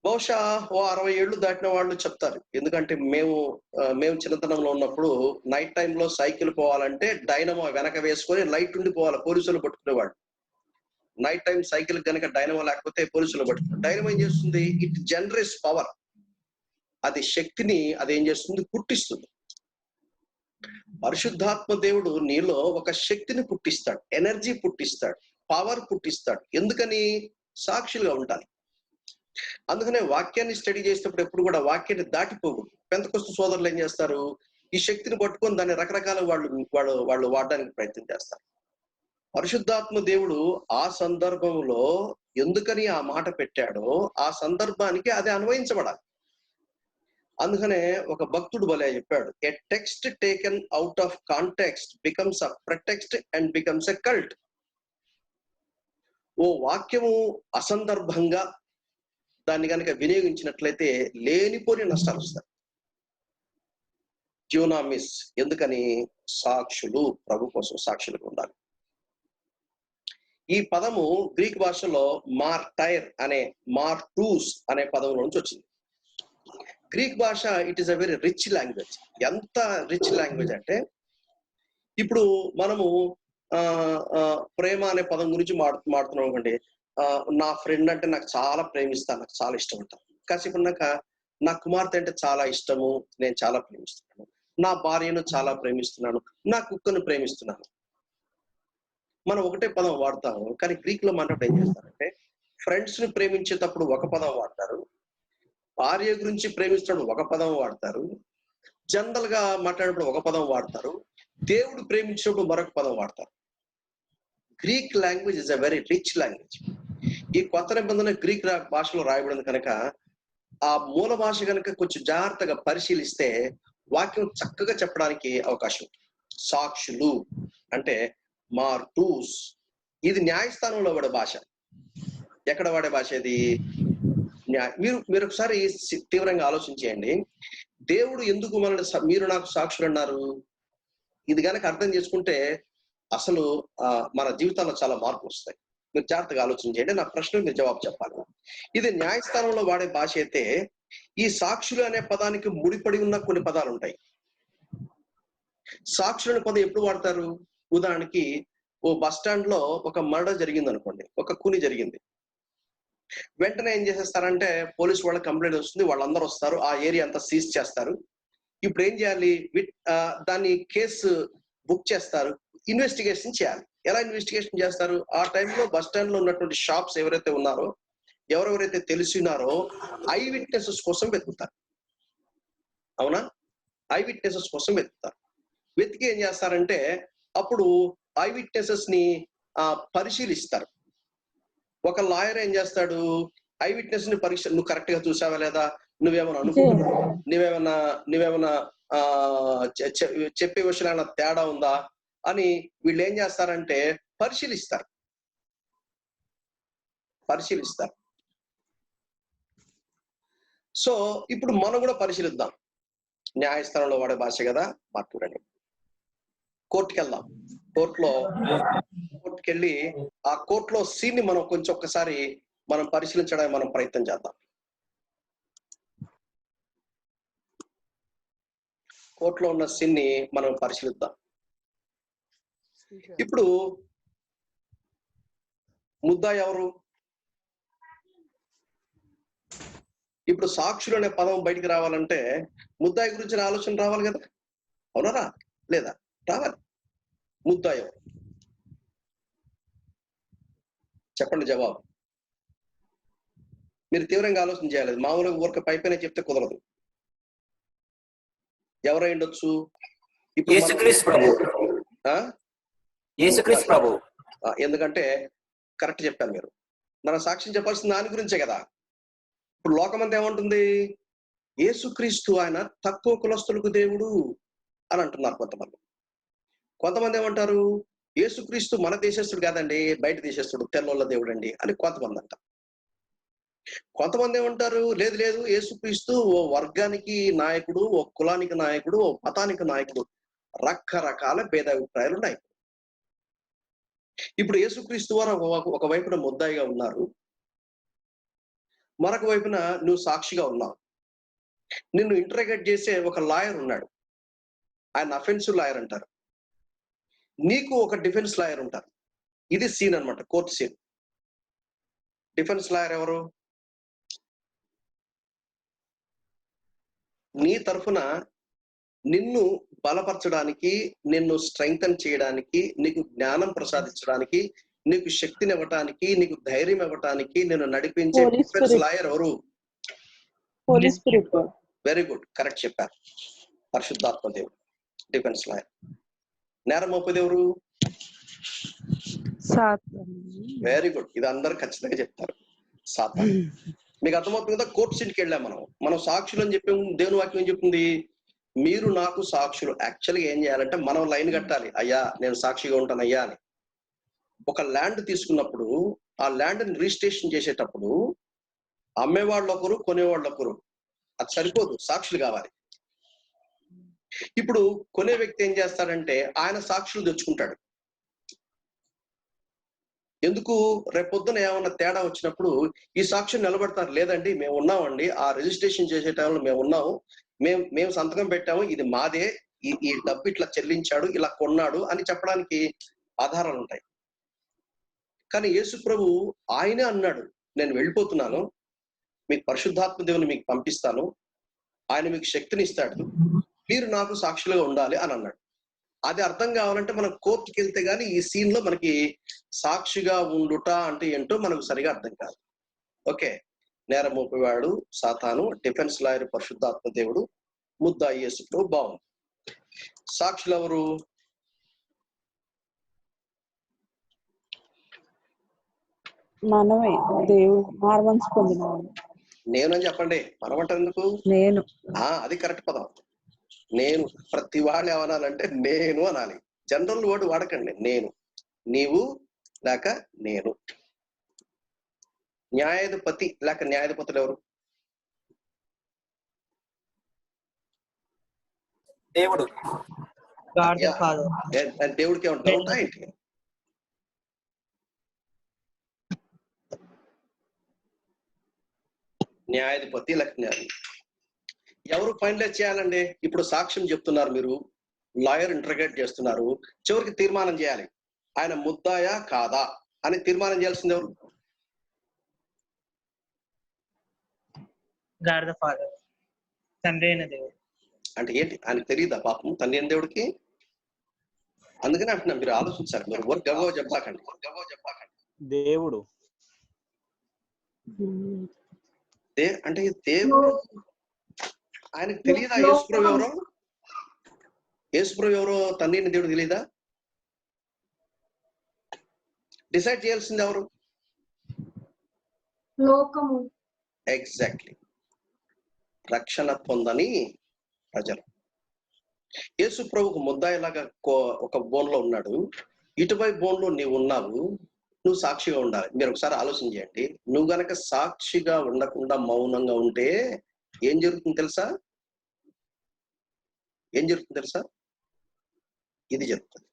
బహుశా 60 ఏళ్ళు దాటిన వాళ్ళు చెప్తారు. ఎందుకంటే మేము చిన్నతనంలో ఉన్నప్పుడు నైట్ టైంలో సైకిల్ పోవాలంటే డైనమో వెనక వేసుకొని లైట్ ఉండి పోవాలి, పోలీసులు పట్టుకునేవాళ్ళు. నైట్ టైం సైకిల్ కనుక డైనమో లేకపోతే పోలీసులు పట్టుకున్నారు. డైనమో ఏం చేస్తుంది? It generates power. అది శక్తిని అదేం చేస్తుంది? పుట్టిస్తుంది. పరిశుద్ధాత్మ దేవుడు నీలో ఒక శక్తిని పుట్టిస్తాడు, ఎనర్జీ పుట్టిస్తాడు, పవర్ పుట్టిస్తాడు. ఎందుకని? సాక్షులుగా ఉండాలి. అందుకనే వాక్యాన్ని స్టడీ చేసేటప్పుడు ఎప్పుడు కూడా వాక్యాన్ని దాటిపోకూడదు. పెంతెకొస్తు సోదరులు ఏం చేస్తారు? ఈ శక్తిని పట్టుకొని దాన్ని రకరకాల వాళ్ళు వాడడానికి ప్రయత్నం చేస్తారు. పరిశుద్ధాత్మ దేవుడు ఆ సందర్భంలో ఎందుకని ఆ మాట పెట్టాడో ఆ సందర్భానికి అది అన్వయించబడాలి. అందుకనే ఒక భక్తుడు భలే చెప్పాడు, a text taken out of context becomes a pretext and becomes a cult. ఓ వాక్యము అసందర్భంగా దాన్ని కనుక వినియోగించినట్లయితే లేనిపోని నష్టాలు వస్తాయి. డ్యూనామిస్. ఎందుకని? సాక్షులు, ప్రభు కోసం సాక్షులుగా ఉండాలి. ఈ పదము గ్రీక్ భాషలో మార్టైర్ అనే, మార్టూస్ అనే పదం నుంచి వచ్చింది. గ్రీక్ భాష it is a very rich language. ఎంత రిచ్ లాంగ్వేజ్ అంటే, ఇప్పుడు మనము ప్రేమ అనే పదం గురించి మాడుతున్నాం అనుకోండి. నా ఫ్రెండ్ అంటే నాకు చాలా ప్రేమిస్తాను, నాకు చాలా ఇష్టం అంటాను. కాసేపు ఉన్నాక నా కుమార్తె అంటే చాలా ఇష్టము, నేను చాలా ప్రేమిస్తున్నాను. నా భార్యను చాలా ప్రేమిస్తున్నాను, నా కుక్కను ప్రేమిస్తున్నాను. మనం ఒకటే పదం వాడతాము. కానీ గ్రీక్ లో మాట్లాడే ఏం చేస్తారంటే, ఫ్రెండ్స్ ని ప్రేమించేటప్పుడు ఒక పదం వాడతారు, భార్య గురించి ప్రేమిస్తున్నప్పుడు ఒక పదం వాడతారు, జనరల్ గా మాట్లాడినప్పుడు ఒక పదం వాడతారు, దేవుడు ప్రేమించినప్పుడు మరొక పదం వాడతారు. Greek language is a very rich language. ఈ కొత్త నిబంధన గ్రీక్ భాషలో రాయబడింది కనుక ఆ మూల భాష కనుక కొంచెం జాగ్రత్తగా పరిశీలిస్తే వాక్యం చక్కగా చెప్పడానికి అవకాశం ఉంది. సాక్షులు అంటే మార్టూస్, ఇది న్యాయస్థానంలో వాడే భాష. ఎక్కడ వాడే భాష ఇది? మీరు ఒకసారి తీవ్రంగా ఆలోచించేయండి. దేవుడు ఎందుకు మనల్ని మీరు నాకు సాక్షులు అన్నారు? ఇది కనుక అర్థం చేసుకుంటే అసలు మన జీవితాల్లో చాలా మార్పులు వస్తాయి. మీరు జాగ్రత్తగా ఆలోచన చేయండి. నా ప్రశ్నకు మీరు జవాబు చెప్పాలి. ఇది న్యాయస్థానంలో వాడే భాష అయితే, ఈ సాక్షులు అనే పదానికి ముడిపడి ఉన్న కొన్ని పదాలు ఉంటాయి. సాక్షులు అనే పదం ఎప్పుడు వాడతారు? ఉదాహరణకి ఓ బస్ స్టాండ్ లో ఒక మర్డర్ జరిగింది అనుకోండి, ఒక కూని జరిగింది. వెంటనే ఏం చేసేస్తారంటే పోలీసు వాళ్ళ కంప్లైంట్ వస్తుంది, వాళ్ళందరూ వస్తారు, ఆ ఏరియా అంతా సీజ్ చేస్తారు. ఇప్పుడు ఏం చేయాలి? దాన్ని కేసు బుక్ చేస్తారు, ఇన్వెస్టిగేషన్ చేయాలి. ఎలా ఇన్వెస్టిగేషన్ చేస్తారు? ఆ టైంలో బస్ స్టాండ్ లో ఉన్నటువంటి షాప్స్ ఎవరైతే ఉన్నారో, ఎవరెవరైతే తెలిసినారో ఐ విట్నెసెస్ కోసం వెతుకుతారు. అవునా? ఐ విట్నెసెస్ కోసం వెతుకుతారు. వెతికి ఏం చేస్తారంటే అప్పుడు ఐ విట్నెసెస్ ని పరిశీలిస్తారు. ఒక లాయర్ ఏం చేస్తాడు? ఐ విట్నెస్ ని నువ్వు కరెక్ట్ గా చూసావా లేదా, నువ్వేమైనా అనుకుంటున్నావు, నువ్వేమైనా చెప్పే విషయాలు తేడా ఉందా అని వీళ్ళు ఏం చేస్తారంటే పరిశీలిస్తారు. సో ఇప్పుడు మనం కూడా పరిశీలిద్దాం. న్యాయస్థానంలో వాడే భాష కదా, మాట్లాడండి. కోర్టుకి వెళ్దాం. కోర్టుకెళ్ళి ఆ కోర్టులో సీన్ ని మనం కొంచెం ఒక్కసారి మనం పరిశీలించడానికి మనం ప్రయత్నం చేద్దాం. కోర్టులో ఉన్న సీన్ ని మనం పరిశీలిద్దాం. ఇప్పుడు ముద్దాయి ఎవరు? ఇప్పుడు సాక్షులు అనే పదం బయటికి రావాలంటే ముద్దాయి గురించి ఆలోచన రావాలి కదా, అవునరా లేదా? రావాలి. ముద్దాయి ఎవరు? చెప్పండి జవాబు. మీరు తీవ్రంగా ఆలోచన చేయాలి. మామూలుగా ఊరిక పైపైన చెప్తే కుదరదు. ఎవరై ఉండొచ్చు? ఎందుకంటే కరెక్ట్ చెప్పారు మీరు. మన సాక్ష్యం చెప్పాల్సిన దాని గురించే కదా. ఇప్పుడు లోకమంతా ఏమంటుంది? యేసుక్రీస్తు ఆయన తక్కువ కులస్తులకు దేవుడు అని అంటున్నారు కొంతమంది. కొంతమంది ఏమంటారు? యేసుక్రీస్తు మన దేశస్తుడు కాదండి, బయట దేశస్తుడు, తెల్లోళ్ళ దేవుడు అండి అని కొంతమంది అంటారు. కొంతమంది ఏమంటారు? లేదు లేదు, యేసుక్రీస్తు ఓ వర్గానికి నాయకుడు, ఓ కులానికి నాయకుడు, ఓ మతానికి నాయకుడు. రకరకాల భేదాభిప్రాయాలు ఉన్నాయి. ఇప్పుడు యేసుక్రీస్తు వారు ఒక వైపున ముద్దాయిగా ఉన్నారు, మరొక వైపున నువ్వు సాక్షిగా ఉన్నావు. నిన్ను ఇంటరాగేట్ చేసే ఒక లాయర్ ఉన్నాడు, ఆయన అఫెన్సివ్ లాయర్ అంటారు. నీకు ఒక డిఫెన్స్ లాయర్ ఉంటారు. ఇది సీన్ అన్నమాట, కోర్టు సీన్. డిఫెన్స్ లాయర్ ఎవరు? నీ తరఫున నిన్ను బలపరచడానికి, నిన్ను స్ట్రెంగ్తన్ చేయడానికి, నీకు జ్ఞానం ప్రసాదించడానికి, నీకు శక్తిని ఇవ్వటానికి, నీకు ధైర్యం ఇవ్వటానికి నిన్ను నడిపించే డిఫెన్స్ లాయర్ ఎవరు? వెరీ గుడ్, కరెక్ట్ చెప్పారు. పరిశుద్ధాత్మ దేవుడు డిఫెన్స్ లాయర్. నేరం మోపేది ఎవరు? వెరీ గుడ్, ఇది అందరూ ఖచ్చితంగా చెప్తారు, సాతాను. మీకు అర్థమవుతుంది కదా? కోర్టు సీట్కి వెళ్ళాం మనం సాక్షులు అని చెప్పి దేవుని వాక్యం ఏం చెప్తుంది? మీరు నాకు సాక్షులు. యాక్చువల్గా ఏం చేయాలంటే మనం లైన్ కట్టాలి. అయ్యా నేను సాక్షిగా ఉంటాను అయ్యా అని. ఒక ల్యాండ్ తీసుకున్నప్పుడు ఆ ల్యాండ్ ని రిజిస్ట్రేషన్ చేసేటప్పుడు అమ్మేవాళ్ళు ఒకరు, కొనేవాళ్ళు ఒకరు. అది సరిపోదు, సాక్షులు కావాలి. ఇప్పుడు కొనే వ్యక్తి ఏం చేస్తాడంటే ఆయన సాక్షులు తెచ్చుకుంటాడు. ఎందుకు? రేపొద్దున ఏమన్నా తేడా వచ్చినప్పుడు ఈ సాక్షులు నిలబడతారు. లేదండి మేము ఉన్నామండి, ఆ రిజిస్ట్రేషన్ చేసే టైంలో మేము ఉన్నాము, మేము సంతకం పెట్టాము, ఇది మాదే, ఈ డబ్బు ఇట్లా చెల్లించాడు, ఇలా కొన్నాడు అని చెప్పడానికి ఆధారాలు ఉంటాయి. కానీ యేసు ప్రభు ఆయనే అన్నాడు, నేను వెళ్ళిపోతున్నాను, మీకు పరిశుద్ధాత్మ దేవుని మీకు పంపిస్తాను, ఆయన మీకు శక్తిని ఇస్తాడు, మీరు నాకు సాక్షులుగా ఉండాలి అని అన్నాడు. అది అర్థం కావాలంటే మనం కోర్టుకి వెళ్తే గానీ ఈ సీన్ లో మనకి సాక్షిగా ఉండుట అంటే ఏంటో మనకు సరిగా అర్థం కాదు. ఓకే, నేరం మోపేవాడు సాతాను, డిఫెన్స్ లాయర్ పరిశుద్ధాత్మ దేవుడు, ముద్దాయి యేసు ప్రభు. బాగుంది. సాక్షులు ఎవరు? మనమే, దేవుడు మార్మన్స్ పొందిన. నేను అని చెప్పండి, మనమంటారు ఎందుకు? నేను. అది కరెక్ట్ పదం. నేను. ప్రతి వాళ్ళు ఏమనాలంటే నేను అనాలి. జనరల్ వర్డ్ వాడకండి. నేను, నీవు లేక నేను. న్యాయాధిపతి లేక న్యాయాధిపతులు ఎవరు? దేవుడు. God the father. దేవుడికి ఏమైనా డౌటా ఏంటి? న్యాయాధిపతి లేక ఎవరు ఫైనలైజ్ చేయాలండి? ఇప్పుడు సాక్ష్యం చెప్తున్నారు, మీరు లాయర్ ఇంటర్గేట్ చేస్తున్నారు, చివరికి తీర్మానం చేయాలి. ఆయన ముద్దాయా కాదా అని తీర్మానం చేయాల్సింది ఎవరు? గాడ్ ద ఫాదర్, తండ్రి అయిన దేవుడు. అంటే ఏంటి? ఆయనకు తెలియదా పాపం తండ్రి అయిన దేవుడికి? అందుకని అంటున్నా, మీరు ఆలోచించాలి. మీరు ఎవరు గగో చెప్పాకండి. దేవుడు అంటే దేవుడు ఆయనకు తెలియదా? యేసుప్రభు ఎవరో, యేసుప్రభు ఎవరో తండ్రి అయిన దేవుడు తెలియదా? డిసైడ్ చేయాల్సింది ఎవరు? లోకము. ఎగ్జాక్ట్లీ. రక్షణ పొందని ప్రజలు. యేసు ప్రభుకు ముద్దాయిలాగా ఒక బోన్లో ఉన్నాడు, ఇటువైపు బోన్లో నీవు ఉన్నావు, నువ్వు సాక్షిగా ఉండాలి. మీరు ఒకసారి ఆలోచన చేయండి. నువ్వు గనక సాక్షిగా ఉండకుండా మౌనంగా ఉంటే ఏం జరుగుతుంది తెలుసా? ఇది జరుగుతుంది.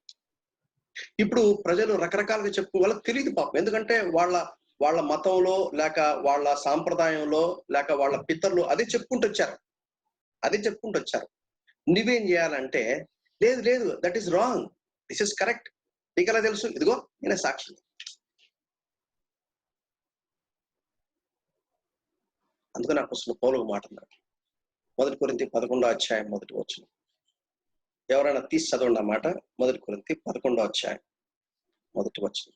ఇప్పుడు ప్రజలు రకరకాలుగా చెప్పు, వాళ్ళకి తెలియదు పాపం. ఎందుకంటే వాళ్ళ మతంలో లేక వాళ్ళ సాంప్రదాయంలో లేక వాళ్ళ పితరులు అదే చెప్పుకుంటూ వచ్చారు. నువ్వేం చేయాలంటే, లేదు that is wrong, this is correct. నీకు ఎలా తెలుసు? ఇదిగో నేనే సాక్షి. అందుకని అపోస్తలుడు పౌలు మాట అన్నాడు, 1 కొరింథీ 11వ అధ్యాయం 1వ వచనం. ఎవరైనా తీసి చదవండి ఆ మాట. 1 కొరింథీ 11వ అధ్యాయం 1వ వచనం.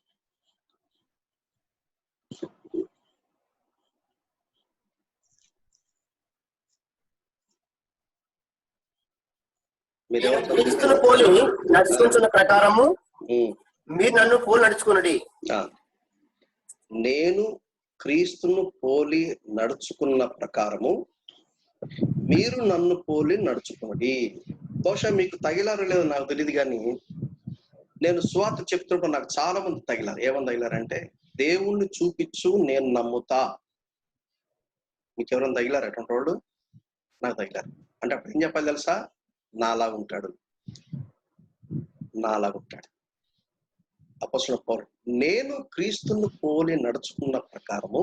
క్రీస్తును పోలి నడుచుకుంటున్న ప్రకారము మీరు నన్ను పోలి నడుచుకున్నది. నేను క్రీస్తును పోలి నడుచుకున్న ప్రకారము మీరు నన్ను పోలి నడుచుకున్నది. బహుశా మీకు తగిలారో లేదో నాకు తెలియదు, కానీ నేను సువార్త చెప్తున్నప్పుడు నాకు చాలా మంది తగిలారు. ఏమని తగిలారంటే, దేవుణ్ణి చూపించు నేను నమ్ముతా. మీకు ఎవరైనా తగిలారు అటువంటి వాళ్ళు? నాకు తగిలారు. అంటే అప్పుడు ఏం చెప్పాలి తెలుసా? నాలాగా ఉంటాడు. అపోస్తలుడు పౌలు, నేను క్రీస్తును పోలి నడుచుకున్న ప్రకారము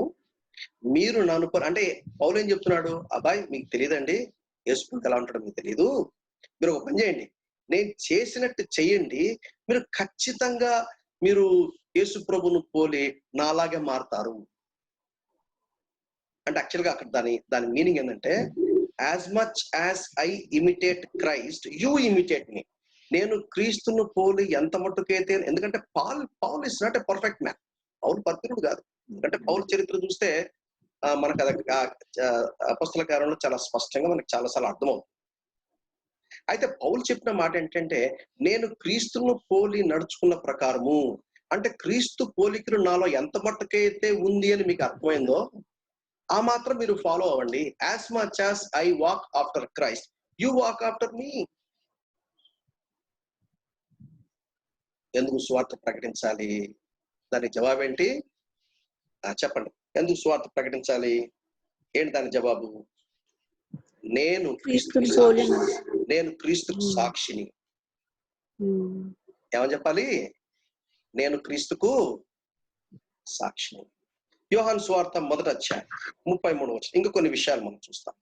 మీరు నన్ను అంటే పౌలు ఏం చెప్తున్నాడు? అబ్బాయి మీకు తెలియదండి, యేసు ఎలా ఉంటాడో మీకు తెలియదు. మీరు ఒక పని చేయండి, నేను చేసినట్టు చెయ్యండి, మీరు ఖచ్చితంగా మీరు యేసు ప్రభును పోలి నాలాగే మారుతారు. అంటే యాక్చువల్గా అక్కడ దాని మీనింగ్ ఏంటంటే, as much as I imitate Christ you imitate me. నేను క్రీస్తును పోలి ఎంత మట్టుకైతే, ఎందుకంటే Paul is not a perfect man. పౌలు పర్ఫెక్ట్ కాదు. ఎందుకంటే పౌలు చరిత్ర చూస్తే మనకు అది అపొస్తల కార్యంలో చాలా స్పష్టంగా మనకు చాలాసార్లు అర్థమవుతుంది. అయితే పౌలు చెప్పిన మాట ఏంటంటే, నేను క్రీస్తును పోలి నడుచుకున్న ప్రకారము, అంటే క్రీస్తు పోలికలు నాలో ఎంత మట్టుకైతే ఉంది అని మీకు అర్థమైందో ఆ మాత్రం మీరు ఫాలో అవ్వండి. As much as I walk after Christ you walk after me. ఎందుకు సువార్త ప్రకటించాలి? దానికి జవాబు ఏంటి? చెప్పండి. ఎందుకు సువార్త ప్రకటించాలి? ఏంటి దాని జవాబు? నేను క్రీస్తుకు సాక్షిని. ఏమని చెప్పాలి? నేను క్రీస్తుకు సాక్షిని. యోహాను సువార్త 1వ అధ్యాయం 33వ వచనం. ఇంకా కొన్ని విషయాలు మనం చూస్తాం.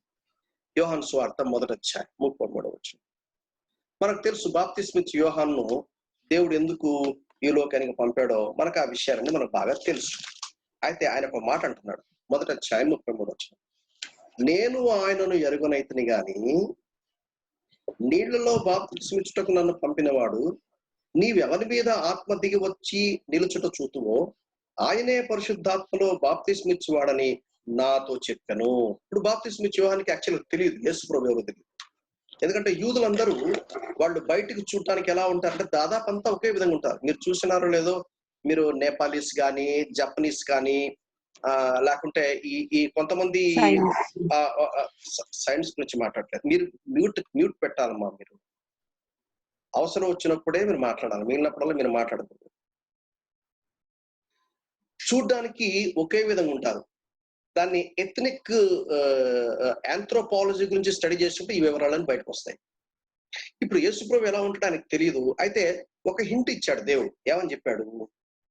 యోహాను సువార్త 1వ అధ్యాయం 33వ వచనం. మనకు తెలుసు, బాప్తిస్మిచ్చు యోహాను దేవుడు ఎందుకు ఈ లోకానికి పంపాడో మనకు ఆ విషయాలన్నీ మనకు బాగా తెలుసు. అయితే ఆయన ఒక మాట అంటున్నాడు, 1వ అధ్యాయం 33వ వచనం. నేను ఆయనను ఎరుగనైతిని గాని నీళ్లలో బాప్తిస్మిచ్చుటకు నన్ను పంపినవాడు నీవెవరి మీద ఆత్మ దిగి వచ్చి నిలుచుట చూతువో ఆయనే పరిశుద్ధాత్మలో బాప్తిస్మిచ్చువాడని నాతో చెప్పాను. ఇప్పుడు బాప్తిస్మిచ్చువానికి యాక్చువల్గా తెలియదు, యేసు ప్రభువు ఎవరో తెలియదు. ఎందుకంటే యూదులందరూ వాళ్ళు బయటికి చూడటానికి ఎలా ఉంటారంటే దాదాపు అంతా ఒకే విధంగా ఉంటారు. మీరు చూసినారో లేదో, మీరు నేపాలీస్ కానీ జపనీస్ కానీ లేకుంటే ఈ కొంతమంది సైన్స్ గురించి మాట్లాడలేదు. మీరు మ్యూట్ పెట్టాలమ్మా. మీరు అవసరం వచ్చినప్పుడే మీరు మాట్లాడాలి, మిగిలినప్పుడల్లా మీరు మాట్లాడకూడదు. చూడ్డానికి ఒకే విధంగా ఉంటారు. దాన్ని ఎథనిక్ ఆంథ్రోపాలజీ గురించి స్టడీ చేస్తుంటే ఈ వివరాలను బయటకు వస్తాయి. ఇప్పుడు యేసుప్రభు ఎలా ఉంటాడో ఆయనకు తెలియదు. అయితే ఒక హింట్ ఇచ్చాడు దేవుడు. ఏమని చెప్పాడు?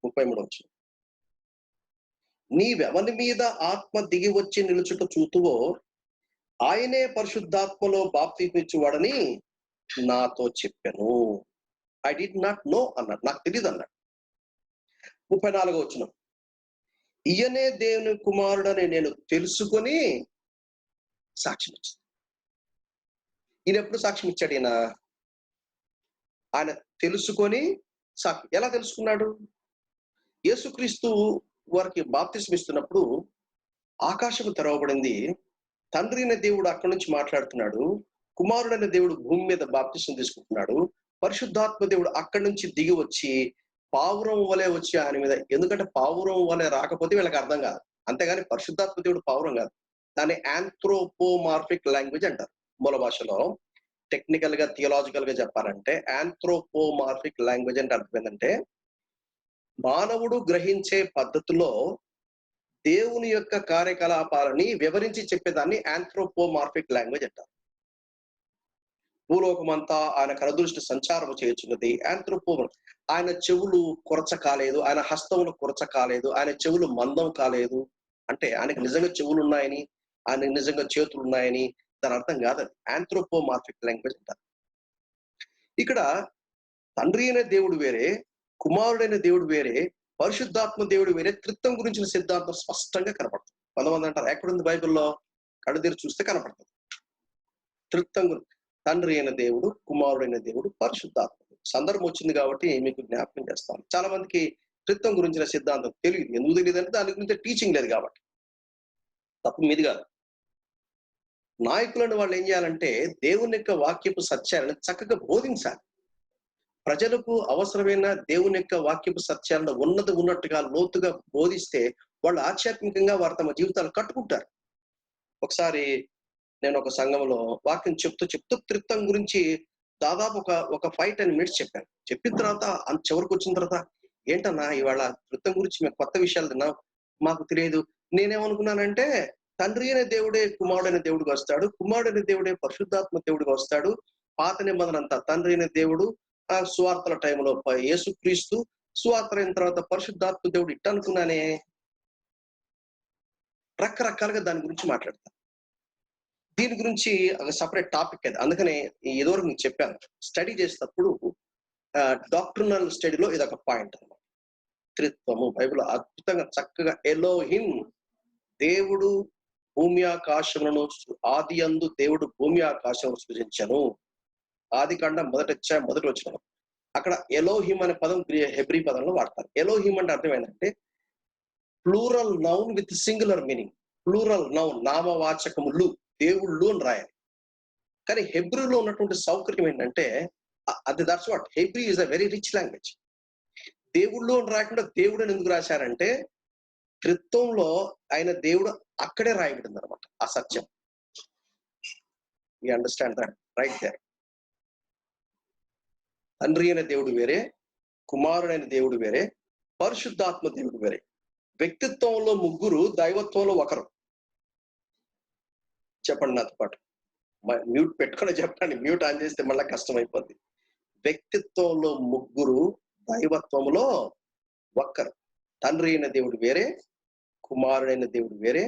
33 వచనం, నీవెవని మీద ఆత్మ దిగి వచ్చి నిలుచుట చూతువో ఆయనే పరిశుద్ధాత్మలో బాప్తిస్మిచ్చువాడని నాతో చెప్పాను. ఐ డిడ్ నాట్ నో అన్నాడు, నాకు తెలియదు అన్నాడు. 34 వచనం, ఈయనే దేవుని కుమారుడని నేను తెలుసుకొని సాక్ష్యం ఇచ్చాను. ఈయన ఎప్పుడు సాక్ష్యం ఇచ్చాడు? ఆయన తెలుసుకొని సాక్ష్యం. ఎలా తెలుసుకున్నాడు? యేసుక్రీస్తు వారికి బాప్తిస్మం ఇస్తున్నప్పుడు ఆకాశము తెరవబడింది. తండ్రి అయిన దేవుడు అక్కడి నుంచి మాట్లాడుతున్నాడు. కుమారుడైన దేవుడు భూమి మీద బాప్తిస్మం తీసుకుంటున్నాడు. పరిశుద్ధాత్మ దేవుడు అక్కడి నుంచి దిగి వచ్చి పావురం వలె వచ్చి ఆయన మీద, ఎందుకంటే పావురం వలె రాకపోతే వీళ్ళకి అర్థం కాదు. అంతేగాని పరిశుద్ధాత్మ దేవుడు పావురం కాదు. దాన్ని ఆంథ్రోపోమార్ఫిక్ లాంగ్వేజ్ అంటారు మూల భాషలో. టెక్నికల్ గా థియలాజికల్ గా చెప్పాలంటే ఆంథ్రోపోమార్ఫిక్ లాంగ్వేజ్ అంటే అర్థం ఏంటంటే, మానవుడు గ్రహించే పద్ధతిలో దేవుని యొక్క కార్యకలాపాలని వివరించి చెప్పేదాన్ని ఆంథ్రోపోమార్ఫిక్ లాంగ్వేజ్ అంటారు. భూలోకమంతా ఆయన కరదృష్టి సంచారం చేయుచున్నది. ఆయన చెవులు కొరచ కాలేదు, ఆయన హస్తములు కొరచ కాలేదు, ఆయన చెవులు మందం కాలేదు. అంటే ఆయనకు నిజంగా చెవులు ఉన్నాయని, ఆయనకు నిజంగా చేతులు ఉన్నాయని దాని అర్థం కాదు. ఆంథ్రోపోమార్ఫిక్ లాంగ్వేజ్ అంటారు. ఇక్కడ తండ్రి అయిన దేవుడు వేరే, కుమారుడైన దేవుడు వేరే, పరిశుద్ధాత్మ దేవుడు వేరే. త్రిత్వం గురించిన సిద్ధాంతం స్పష్టంగా కనపడుతుంది. కొంతమంది అంటారు ఎక్కడుంది బైబిల్లో? కడుదీరు చూస్తే కనపడుతుంది. త్రిత్వం గురించి తండ్రి అయిన దేవుడు, కుమారుడైన దేవుడు, పరిశుద్ధాత్మ. సందర్భం వచ్చింది కాబట్టి మీకు జ్ఞాపకం చేస్తాను. చాలా మందికి త్రిత్వం గురించిన సిద్ధాంతం తెలియదు. ఎందుకు తెలియదు అంటే దాని గురించి టీచింగ్ లేదు కాబట్టి. తప్పు మీది కాదు. నాయకులను వాళ్ళు ఏం చేయాలంటే దేవుని యొక్క వాక్యపు సత్యాలను చక్కగా బోధించాలి. ప్రజలకు అవసరమైన దేవుని యొక్క వాక్యపు సత్యాలను ఉన్నట్టుగా లోతుగా బోధిస్తే వాళ్ళు ఆధ్యాత్మికంగా వారు తమ జీవితాలు కట్టుకుంటారు. ఒకసారి నేను ఒక సంఘంలో వాక్యం చెప్తూ త్రిత్వం గురించి దాదాపు ఒక 5-10 minutes చెప్పాను. చెప్పిన తర్వాత చివరికి వచ్చిన తర్వాత, ఏంటన్నా ఇవాళ త్రిత్వం గురించి మేము కొత్త విషయాలు తిన్నాం, మాకు తెలియదు. నేనేమనుకున్నానంటే తండ్రి అయిన దేవుడే కుమారుడైన దేవుడిగా వస్తాడు, కుమారుడైన దేవుడే పరిశుద్ధాత్మ దేవుడిగా వస్తాడు. పాత నిబంధన అంతా తండ్రి అయిన దేవుడు, సువార్తల టైంలో యేసుక్రీస్తు, సువార్తల అయిన తర్వాత పరిశుద్ధాత్మ దేవుడు. ఇట్ట అనుకున్నానే. రకరకాలుగా దాని గురించి మాట్లాడతాను. దీని గురించి ఒక సపరేట్ టాపిక్ అది. అందుకనే ఏదోవరకు నేను చెప్పాను, స్టడీ చేసేటప్పుడు డాక్ట్రినల్ స్టడీలో ఇదొక పాయింట్ అన్నమాట. త్రిత్వము బైబిల్ అద్భుతంగా చక్కగా ఎలోహిం, దేవుడు భూమి ఆకాశములను, ఆది యందు దేవుడు భూమి ఆకాశములను సృజించను. ఆది కాండం 1 వచనం. అక్కడ ఎలోహిం అనే పదం హెబ్రీ పదంలో వాడతారు. ఎలోహిం అంటే అర్థం ఏంటంటే plural noun with singular meaning. Plural noun, నామవాచకములు, దేవుళ్ళు అని రాయాలి. కానీ హెబ్రూలో ఉన్నటువంటి సౌకర్యం ఏంటంటే that's what Hebrew is a very rich language. దేవుళ్ళు అని రాకుండా దేవుడు అని ఎందుకు రాశారంటే త్రిత్వంలో ఆయన దేవుడు అక్కడే రాయబడింది అనమాట ఆ సత్యం. You understand that right there. తండ్రి అయిన దేవుడు వేరే, కుమారుడైన దేవుడు వేరే, పరిశుద్ధాత్మ దేవుడు వేరే. వ్యక్తిత్వంలో ముగ్గురు, దైవత్వంలో ఒకరు. చెప్పండి నాతో పాటు. మ్యూట్ పెట్టుకొని చెప్పండి. మ్యూట్ ఆన్ చేస్తే మళ్ళీ కష్టం అయిపోద్ది. వ్యక్తిత్వంలో ముగ్గురు, దైవత్వంలో ఒక్కరు. తండ్రి అయిన దేవుడు వేరే, కుమారుడైన దేవుడు వేరే,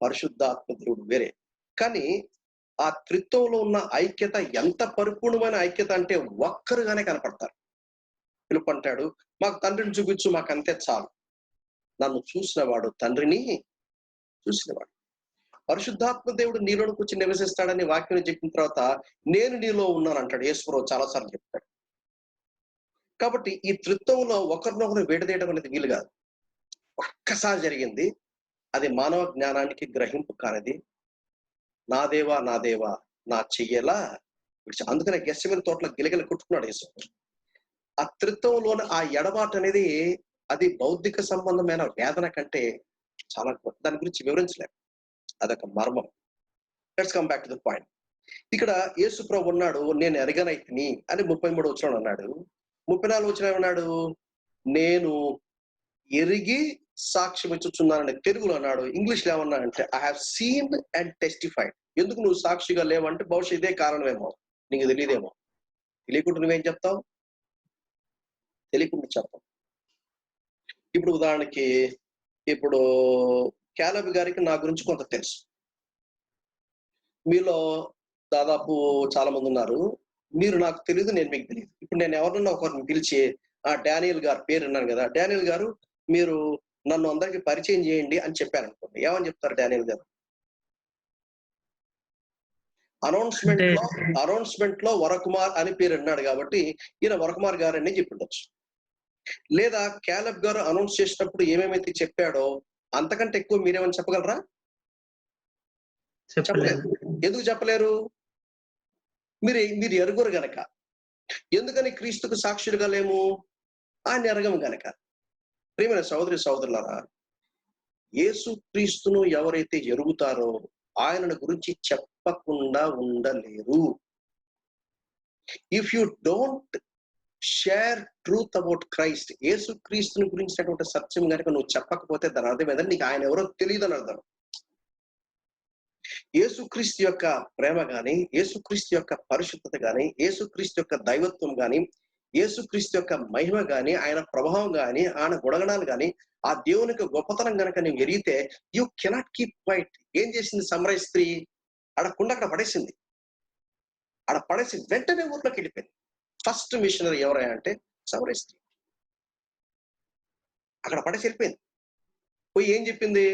పరిశుద్ధాత్మ దేవుడు వేరే. కానీ ఆ త్రిత్వంలో ఉన్న ఐక్యత ఎంత పరిపూర్ణమైన ఐక్యత అంటే ఒక్కరుగానే కనపడతారు. పిలుపు అంటాడు, మాకు తండ్రిని చూపించు, మాకు అంతే చాలు. నన్ను చూసినవాడు తండ్రిని చూసినవాడు. పరిశుద్ధాత్మ దేవుడు నీలోనికి వచ్చి నివసిస్తాడని వాక్యం చెప్పిన తర్వాత నేను నీలో ఉన్నాను అంటాడు యేసుప్రభువు చాలాసార్లు చెప్తాడు. కాబట్టి ఈ త్రిత్వంలో ఒకరినొకరు విడదీయడం అనేది వీలు కాదు. ఒక్కసారి జరిగింది, అది మానవ జ్ఞానానికి గ్రహింపు కానిది. నా దేవా నా దేవా నా చెయ్యేలా. అందుకనే గెస్సెమనే తోటలో గిలగిల కొట్టుకున్నాడు యేసు. ఆ త్రిత్వంలోని ఆ ఎడబాటు అనేది అది బౌద్ధిక సంబంధమైన వేదన కంటే చాలా దాని గురించి వివరించలేము, అదొక మర్మం. Let's come back to the point. ఇక్కడ యేసు ప్రభు ఉన్నాడు, నేను ఎరగనైతిని అని 33 వచనం అన్నాడు. 34 వచనం ఏమన్నాడు? నేను ఎరిగి సాక్ష్యం ఇచ్చుచున్నానని తెలుగులో అన్నాడు. ఇంగ్లీష్ లో ఏమన్నా అంటే I have seen and testified. ఎందుకు నువ్వు సాక్షిగా లేవంటే బహుశా ఇదే కారణమేమో, నీకు తెలియదేమో. తెలియకుండా నువ్వేం చెప్తావు? తెలియకుండా చెప్తావు. ఇప్పుడు ఉదాహరణకి ఇప్పుడు క్యాలబ్ గారికి నా గురించి కొంత తెలుసు. మీలో దాదాపు చాలా మంది ఉన్నారు, మీరు నాకు తెలియదు, నేను మీకు తెలియదు. ఇప్పుడు నేను ఎవరన్నా ఒకరిని పిలిచి డానియల్ గారు పేరు విన్నాను కదా, డానియల్ గారు మీరు నన్ను అందరికి పరిచయం చేయండి అని చెప్పాను అనుకోండి, ఏమని చెప్తారు డానియల్ గారు? అనౌన్స్మెంట్ లో వరకుమార్ అని పేరు అన్నాడు కాబట్టి ఈయన వరకుమార్ గారు అని చెప్పిండొచ్చు. లేదా క్యాలబ్ గారు అనౌన్స్ చేసినప్పుడు ఏమేమైతే చెప్పాడో అంతకంటే ఎక్కువ మీరేమని చెప్పగలరా? చెప్పలేరు. ఎందుకు చెప్పలేరు? మీరు ఎరుగురు గనక. ఎందుకని క్రీస్తుకు సాక్షులుగా లేము? ఆయన ఎరగము గనక. ప్రియమైన సహోదరి సహోదరులారా, యేసు క్రీస్తును ఎవరైతే ఎరుగుతారో ఆయనను గురించి చెప్పకుండా ఉండలేరు. If you don't share truth about Christ, యేసు క్రీస్తుని గురించినటువంటి సత్యం కనుక నువ్వు చెప్పకపోతే దాని అర్థం ఏదంటే నీకు ఆయన ఎవరో తెలియదు అని అర్థం. యేసుక్రీస్తు యొక్క ప్రేమ గాని, యేసుక్రీస్తు యొక్క పరిశుద్ధత గాని, యేసుక్రీస్తు యొక్క దైవత్వం గాని, యేసుక్రీస్తు యొక్క మహిమ గాని, ఆయన ప్రభావం గాని, ఆయన గుణగణాలు గాని, ఆ దేవుని యొక్క గొప్పతనం గనక నువ్వు ఎరిగితే యూ కెనాట్ కీప్ క్వైట్. ఏం చేసింది సమరయ స్త్రీ? అక్కడ పడేసింది. ఆడ పడేసి వెంటనే ఊర్లోకి వెళ్ళిపోయింది. ఫస్ట్ మిషనరీ ఎవరైనా అంటే సమరయ స్త్రీ. అక్కడ పడేసి వెళ్ళిపోయింది. పోయి ఏం చెప్పింది?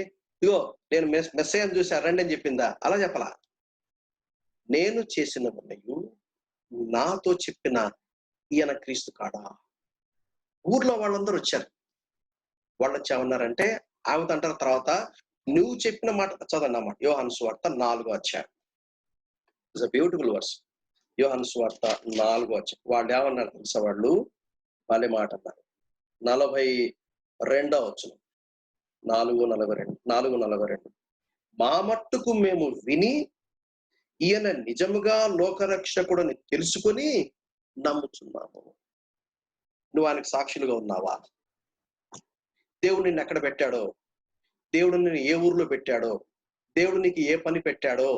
ఇగో నేను మెస్సయ్యను చూసి రండి అని చెప్పిందా? అలా చెప్పలా. నేను చేసినవన్నయు నాతో చెప్పిన ఈయన క్రీస్తు కాడా? ఊర్లో వాళ్ళందరూ వచ్చారు. వాళ్ళు వచ్చి ఏమన్నారంటే ఆమెతో అంటారు తర్వాత, నువ్వు చెప్పిన మాట చదవండి అన్నమాట. యోహాను సువార్త 4వ అధ్యాయం. It's a beautiful verse. యోహాను సువార్త 4వ అధ్యాయం. వాళ్ళు ఏమన్నారు తెలుసా? వాళ్ళే మాట అన్నారు. 42వ వచనం. 4:42 మా మట్టుకు మేము విని ఈయన నిజముగా లోకరక్షకుడని తెలుసుకొని నమ్ముచున్నాము. నువ్వు ఆయనకు సాక్షులుగా ఉన్నావా? దేవుడు నిన్ను ఎక్కడ పెట్టాడో, దేవుడు నిన్ను ఏ ఊర్లో పెట్టాడో, దేవుడు నీకు ఏ పని పెట్టాడో,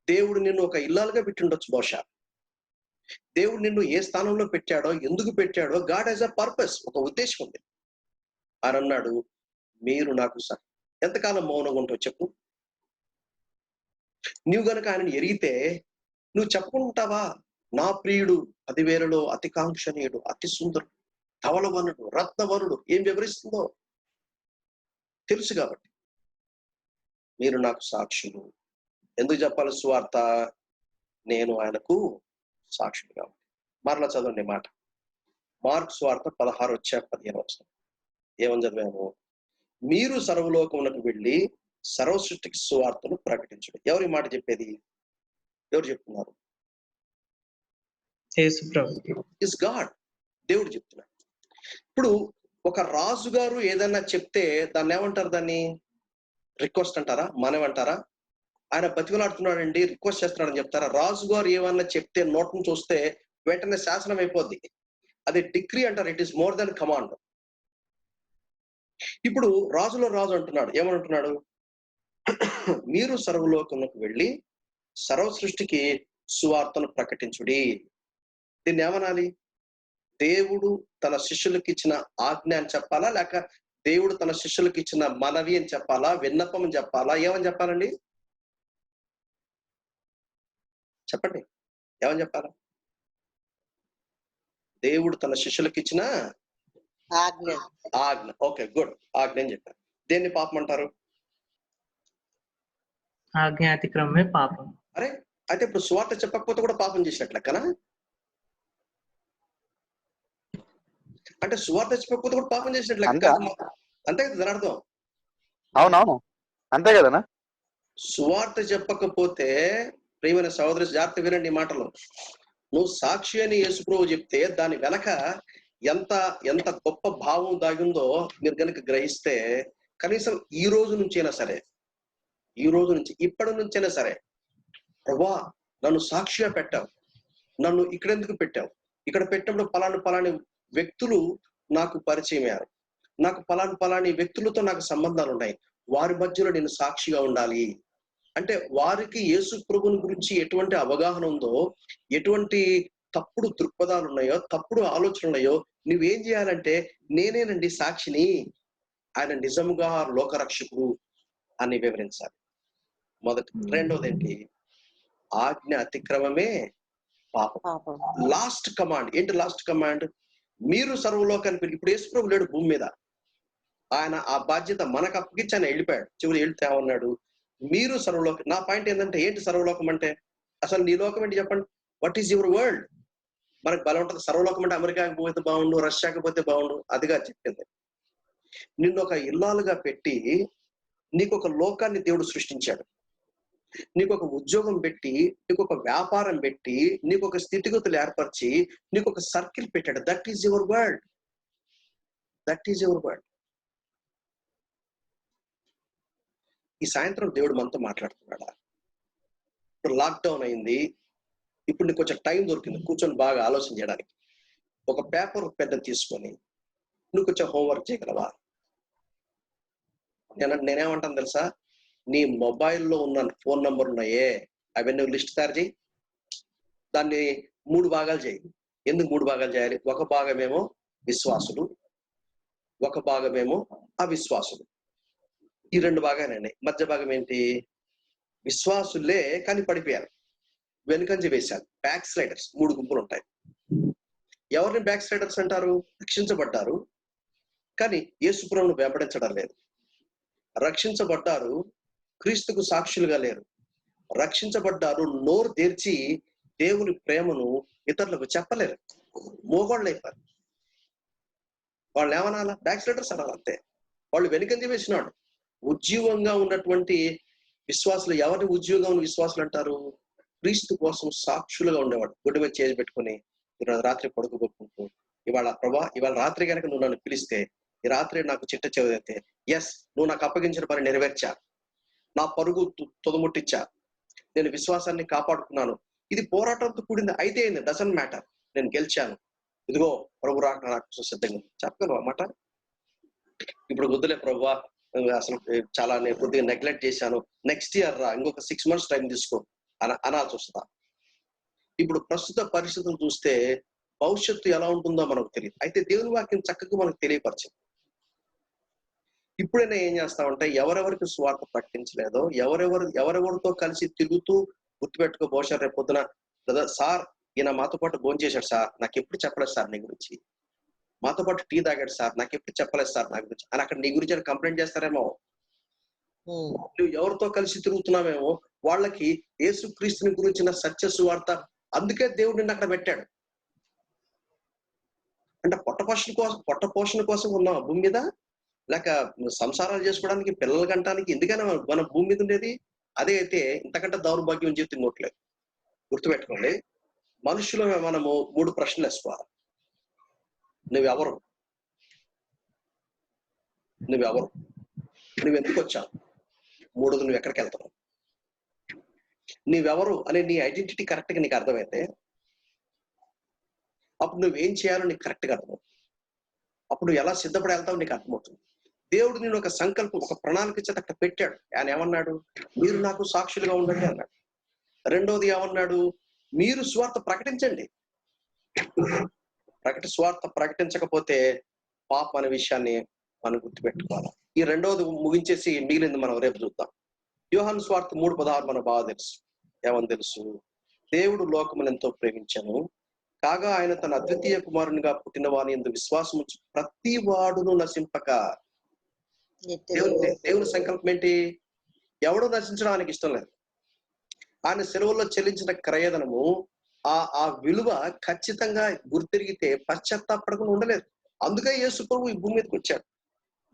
దేవుడు నిన్ను ఒక ఇల్లాలుగా పెట్టిండొచ్చు బహుశా. దేవుడు నిన్ను ఏ స్థానంలో పెట్టాడో, ఎందుకు పెట్టాడో, గాడ్ హ్యాస్ అ పర్పస్, ఒక ఉద్దేశం ఉంది. ఆయన అన్నాడు, మీరు నాకు ఎంతకాలం మౌనంగా ఉంటావు చెప్పు? నువ్వు గనక ఆయనని ఎరిగితే నువ్వు చెప్పుకుంటావా? నా ప్రియుడు 10,000లో అతి కాంక్షణీయుడు, అతి సుందరుడు, ధవళవనుడు, రత్నవనుడు. ఏం వివరిస్తుందో తెలుసు కాబట్టి మీరు నాకు సాక్షులు. ఎందుకు చెప్పాలి సువార్త? నేను ఆయనకు సాక్షులు కాబట్టి. మరలా చదవండి మాట. మార్కు సువార్త 16:15 ఏమని చదివాము? మీరు సర్వలోకమునకు వెళ్ళి సర్వ సృష్టికి సువార్తను ప్రకటించడం. ఎవరి మాట చెప్పేది? ఎవరు చెప్తున్నారు? Is God. దేవుడు చెప్తున్నాడు. ఇప్పుడు ఒక రాజు గారు ఏదన్నా చెప్తే దాన్ని ఏమంటారు? దాన్ని రిక్వెస్ట్ అంటారా? మనమంటారా? ఆయన బతిమలాడుతున్నాడండి, రిక్వెస్ట్ చేస్తున్నాడని చెప్తారా? రాజు గారు ఏమన్నా చెప్తే నోట్ నుంచి వస్తే వెంటనే శాసనం అయిపోద్ది. అది డిక్రీ అంటారు. It is more than command. ఇప్పుడు రాజులో రాజు అంటున్నాడు. ఏమంటున్నాడు? మీరు సర్వలోకమునకు వెళ్ళి సర్వ సృష్టికి సువార్తను ప్రకటించుడి. దీన్ని ఏమనాలి? దేవుడు తన శిష్యులకు ఇచ్చిన ఆజ్ఞ అని చెప్పాలా, లేక దేవుడు తన శిష్యులకు ఇచ్చిన మనవి అని చెప్పాలా, విన్నపం అని చెప్పాలా, ఏమని చెప్పాలండి? చెప్పండి, ఏమని చెప్పాలా? దేవుడు తన శిష్యులకు ఇచ్చిన ఆజ్ఞ. Okay, good. ఆజ్ఞ అని చెప్పారు. దేన్ని పాపం అంటారు? ఆజ్ఞాతిక్రమమే పాపం. అరే, అయితే ఇప్పుడు సువార్త చెప్పకపోతే కూడా పాపం చేసినట్లు లెక్కనా? అంటే సువార్త చెప్పకపోతే కూడా పాపం చేసినట్లు లెక్క. అంతే కదా దాని అర్థం? అవునవును, అంతే కదనా? సువార్త చెప్పకపోతే, ప్రియమైన సహోదరి జాగ్రత్త వినండి ఈ మాటలు. నువ్వు సాక్షి అని యేసుప్రభువు చెప్తే దాని వెనక ఎంత ఎంత గొప్ప భావం దాగిందో మీరు కనుక గ్రహిస్తే కనీసం ఈ రోజు నుంచైనా సరే, ఈ రోజు నుంచి ఇప్పటి నుంచైనా సరే, ప్రభా నన్ను సాక్షిగా పెట్టావు, నన్ను ఇక్కడెందుకు పెట్టావు, ఇక్కడ పెట్టినప్పుడు పలాని వ్యక్తులు నాకు పరిచయం అయ్యారు, నాకు పలాని వ్యక్తులతో నాకు సంబంధాలు ఉన్నాయి, వారి మధ్యలో నేను సాక్షిగా ఉండాలి అంటే వారికి యేసు ప్రభుని గురించి ఎటువంటి అవగాహన ఉందో, ఎటువంటి తప్పుడు దృక్పథాలు ఉన్నాయో, తప్పుడు ఆలోచనలు ఉన్నాయో, నువ్వేం చేయాలంటే నేనేనండి సాక్షిని, ఆయన నిజముగా లోకరక్షకుడు అని వివరించాలి. మొదటి. రెండోది ఏంటి? ఆజ్ఞ అతిక్రమమే పాపం. లాస్ట్ కమాండ్ ఏంటి? లాస్ట్ కమాండ్, మీరు సర్వలోకానికి. ఇప్పుడు యేసు ప్రభు లేడు భూమి మీద, ఆయన ఆ బాధ్యత మనకు అప్పగించి ఆయన వెళ్ళిపోయాడు. చివరి వెళ్తే ఏమన్నాడు? మీరు సర్వలోకం. నా పాయింట్ ఏంటంటే, ఏంటి సర్వలోకం అంటే? అసలు నీ లోకం ఏంటి చెప్పండి? What is your world? మనకు బలం ఉంటుంది. సర్వలోకం అంటే అమెరికాకి పోతే బాగుండు, రష్యాకి పోతే బాగుండు, అదిగా చెప్పింది. నిన్ను ఒక ఇల్లాలుగా పెట్టి నీకు ఒక లోకాన్ని దేవుడు సృష్టించాడు. నీకు ఒక ఉద్యోగం పెట్టి, నీకు ఒక వ్యాపారం పెట్టి, నీకు ఒక స్థితిగతులు ఏర్పరిచి, నీకు ఒక సర్కిల్ పెట్టాడు. That is your world. That is your world. ఈ సాయంత్రం దేవుడు మనతో మాట్లాడుతున్నాడా? ఇప్పుడు లాక్డౌన్ అయింది, ఇప్పుడు నీకు కొంచెం టైం దొరికింది కూర్చొని బాగా ఆలోచన చేయడానికి. ఒక పేపర్ పెద్ద తీసుకొని నువ్వు కొంచెం హోంవర్క్ చేయగలవా? నేనేమంటాను తెలుసా? నీ మొబైల్లో ఉన్న ఫోన్ నంబర్ ఉన్నాయే, అవన్నీ లిస్ట్ తయారు చేయి, దాన్ని 3 భాగాలు చేయి. ఎందుకు 3 భాగాలు చేయాలి? ఒక భాగమేమో విశ్వాసులు, ఒక భాగమేమో అవిశ్వాసులు. ఈ 2 భాగాలండి. మధ్య భాగం ఏంటి? విశ్వాసులే కానీ పడిపోయారు, వెనుకంజ వేశారు, బ్యాక్ స్లైడర్స్. 3 గుంపులు ఉంటాయి. ఎవరిని బ్యాక్ స్లైడర్స్ అంటారు? రక్షించబడ్డారు కానీ యేసు ప్రభువును వెంబడించడం లేదు. రక్షించబడ్డారు, క్రీస్తుకు సాక్షులుగా లేరు. రక్షించబడ్డారు, నోరు తెరిచి దేవుని ప్రేమను ఇతరులకు చెప్పలేరు, మోగోళ్ళు అయిపోయారు. వాళ్ళు ఏమనాలా? బ్యాక్ స్లైడర్స్ అనాలి అంతే. వాళ్ళు వెనుకంజ వేసినాడు. ఉజ్జీవంగా ఉన్నటువంటి విశ్వాసులు, ఎవరిని ఉజ్జీవంగా ఉన్న విశ్వాసులు అంటారు? క్రీస్తు కోసం సాక్షులుగా ఉండేవాడు. గుడ్డ మీద చేసి పెట్టుకుని ఈరోజు రాత్రి పడుకోబోకుంటూ, ఇవాళ ప్రభా, ఇవాళ రాత్రి కనుక నువ్వు నన్ను పిలిస్తే, ఈ రాత్రి నాకు చిట్ట చెవిదైతే, ఎస్, నువ్వు నాకు అప్పగించిన పని నెరవేర్చా, నా పరుగు తొదముట్టించా, నేను విశ్వాసాన్ని కాపాడుకున్నాను. ఇది పోరాటంతో కూడింది అయితే అయింది, డజంట్ మ్యాటర్, నేను గెలిచాను, ఇదిగో ప్రభు రాక నాకు సిద్ధంగా చెప్పగలవు అన్నమాట. ఇప్పుడు వద్దులే ప్రభువా, అసలు చాలా నేను కొద్దిగా నెగ్లెక్ట్ చేశాను, నెక్స్ట్ ఇయర్ రా, ఇంకొక 6 months టైం తీసుకో అనాల్సి వస్తుందా? ఇప్పుడు ప్రస్తుత పరిస్థితులు చూస్తే భవిష్యత్తు ఎలా ఉంటుందో మనకు తెలియదు. అయితే దేవుని వాక్యం చక్కగా మనకు తెలియపరిచింది. ఇప్పుడైనా ఏం చేస్తామంటే, ఎవరెవరికి స్వార్థ ప్రకటించలేదో, ఎవరెవరితో కలిసి తిరుగుతూ, గుర్తుపెట్టుకో, బహుశా రేపు పొద్దున బ్రదర్ సార్ ఈయన మాతో పాటు భోజనం చేశాడు సార్, నాకు ఎప్పుడు చెప్పలేదు సార్ నీ గురించి, మాతో పాటు టీ తాగాడు సార్, నాకు ఎప్పుడు చెప్పలేదు సార్ నా గురించి అని అక్కడ నీ గురించి కంప్లైంట్ చేస్తారేమో. నువ్వు ఎవరితో కలిసి తిరుగుతున్నావేమో వాళ్ళకి యేసుక్రీస్తుని గురించిన సత్య సువార్త, అందుకే దేవుడు నిన్ను అక్కడ పెట్టాడు. అంటే పొట్ట పోషణ కోసం ఉన్నాం భూమి మీద, లేక సంసారాలు చేసుకోవడానికి, పిల్లలు కంటానికి ఎందుకైనా మన భూమి మీద ఉండేది? అదే అయితే ఇంతకంటే దౌర్భాగ్యం జీవితం ఇంకోట్లేదు. గుర్తుపెట్టుకోండి, మనుషులు మనము 3 ప్రశ్నలు వేసుకోవాలి. నువ్వెవరు? నువ్వెవరు? నువ్వు ఎందుకు వచ్చావు? 3, నువ్వు ఎక్కడికి వెళ్తావు? నీవెవరు అనే నీ ఐడెంటిటీ కరెక్ట్గా నీకు అర్థమైతే అప్పుడు నువ్వేం చేయాలో నీకు కరెక్ట్గా అర్థమవుతుంది. అప్పుడు నువ్వు ఎలా సిద్ధపడి వెళ్తావు నీకు అర్థమవుతుంది. దేవుడు నేను ఒక సంకల్పం, ఒక ప్రణాళిక చేత అక్కడ పెట్టాడు. ఆయన ఏమన్నాడు? మీరు నాకు సాక్షులుగా ఉండండి అన్నాడు. రెండోది ఏమన్నాడు? మీరు స్వార్థ ప్రకటించండి. స్వార్థ ప్రకటించకపోతే పాపం అనే విషయాన్ని మనం గుర్తుపెట్టుకోవాలి. ఈ రెండోది ముగించేసి మిగిలింది మనం రేపు చూద్దాం. యోహాను స్వార్థ 3:16 మనకు బాగా తెలుసు. ఏమని తెలుసు? దేవుడు లోకమును ఎంతో ప్రేమించాను, కాగా ఆయన తన అద్వితీయ కుమారునిగా పుట్టిన వాని యందు విశ్వాసం ఉంచి ప్రతి వాడును నశింపక. దేవుని సంకల్పం ఏంటి? ఎవడు నశించడానికి ఇష్టం లేదు. ఆయన సెలవుల్లో చెల్లించిన క్రయధనము, ఆ విలువ ఖచ్చితంగా గుర్తిరిగితే పశ్చాత్తాపడకుండా ఉండలేదు. అందుకే యేసు ప్రభువు ఈ భూమి మీదకి వచ్చాడు.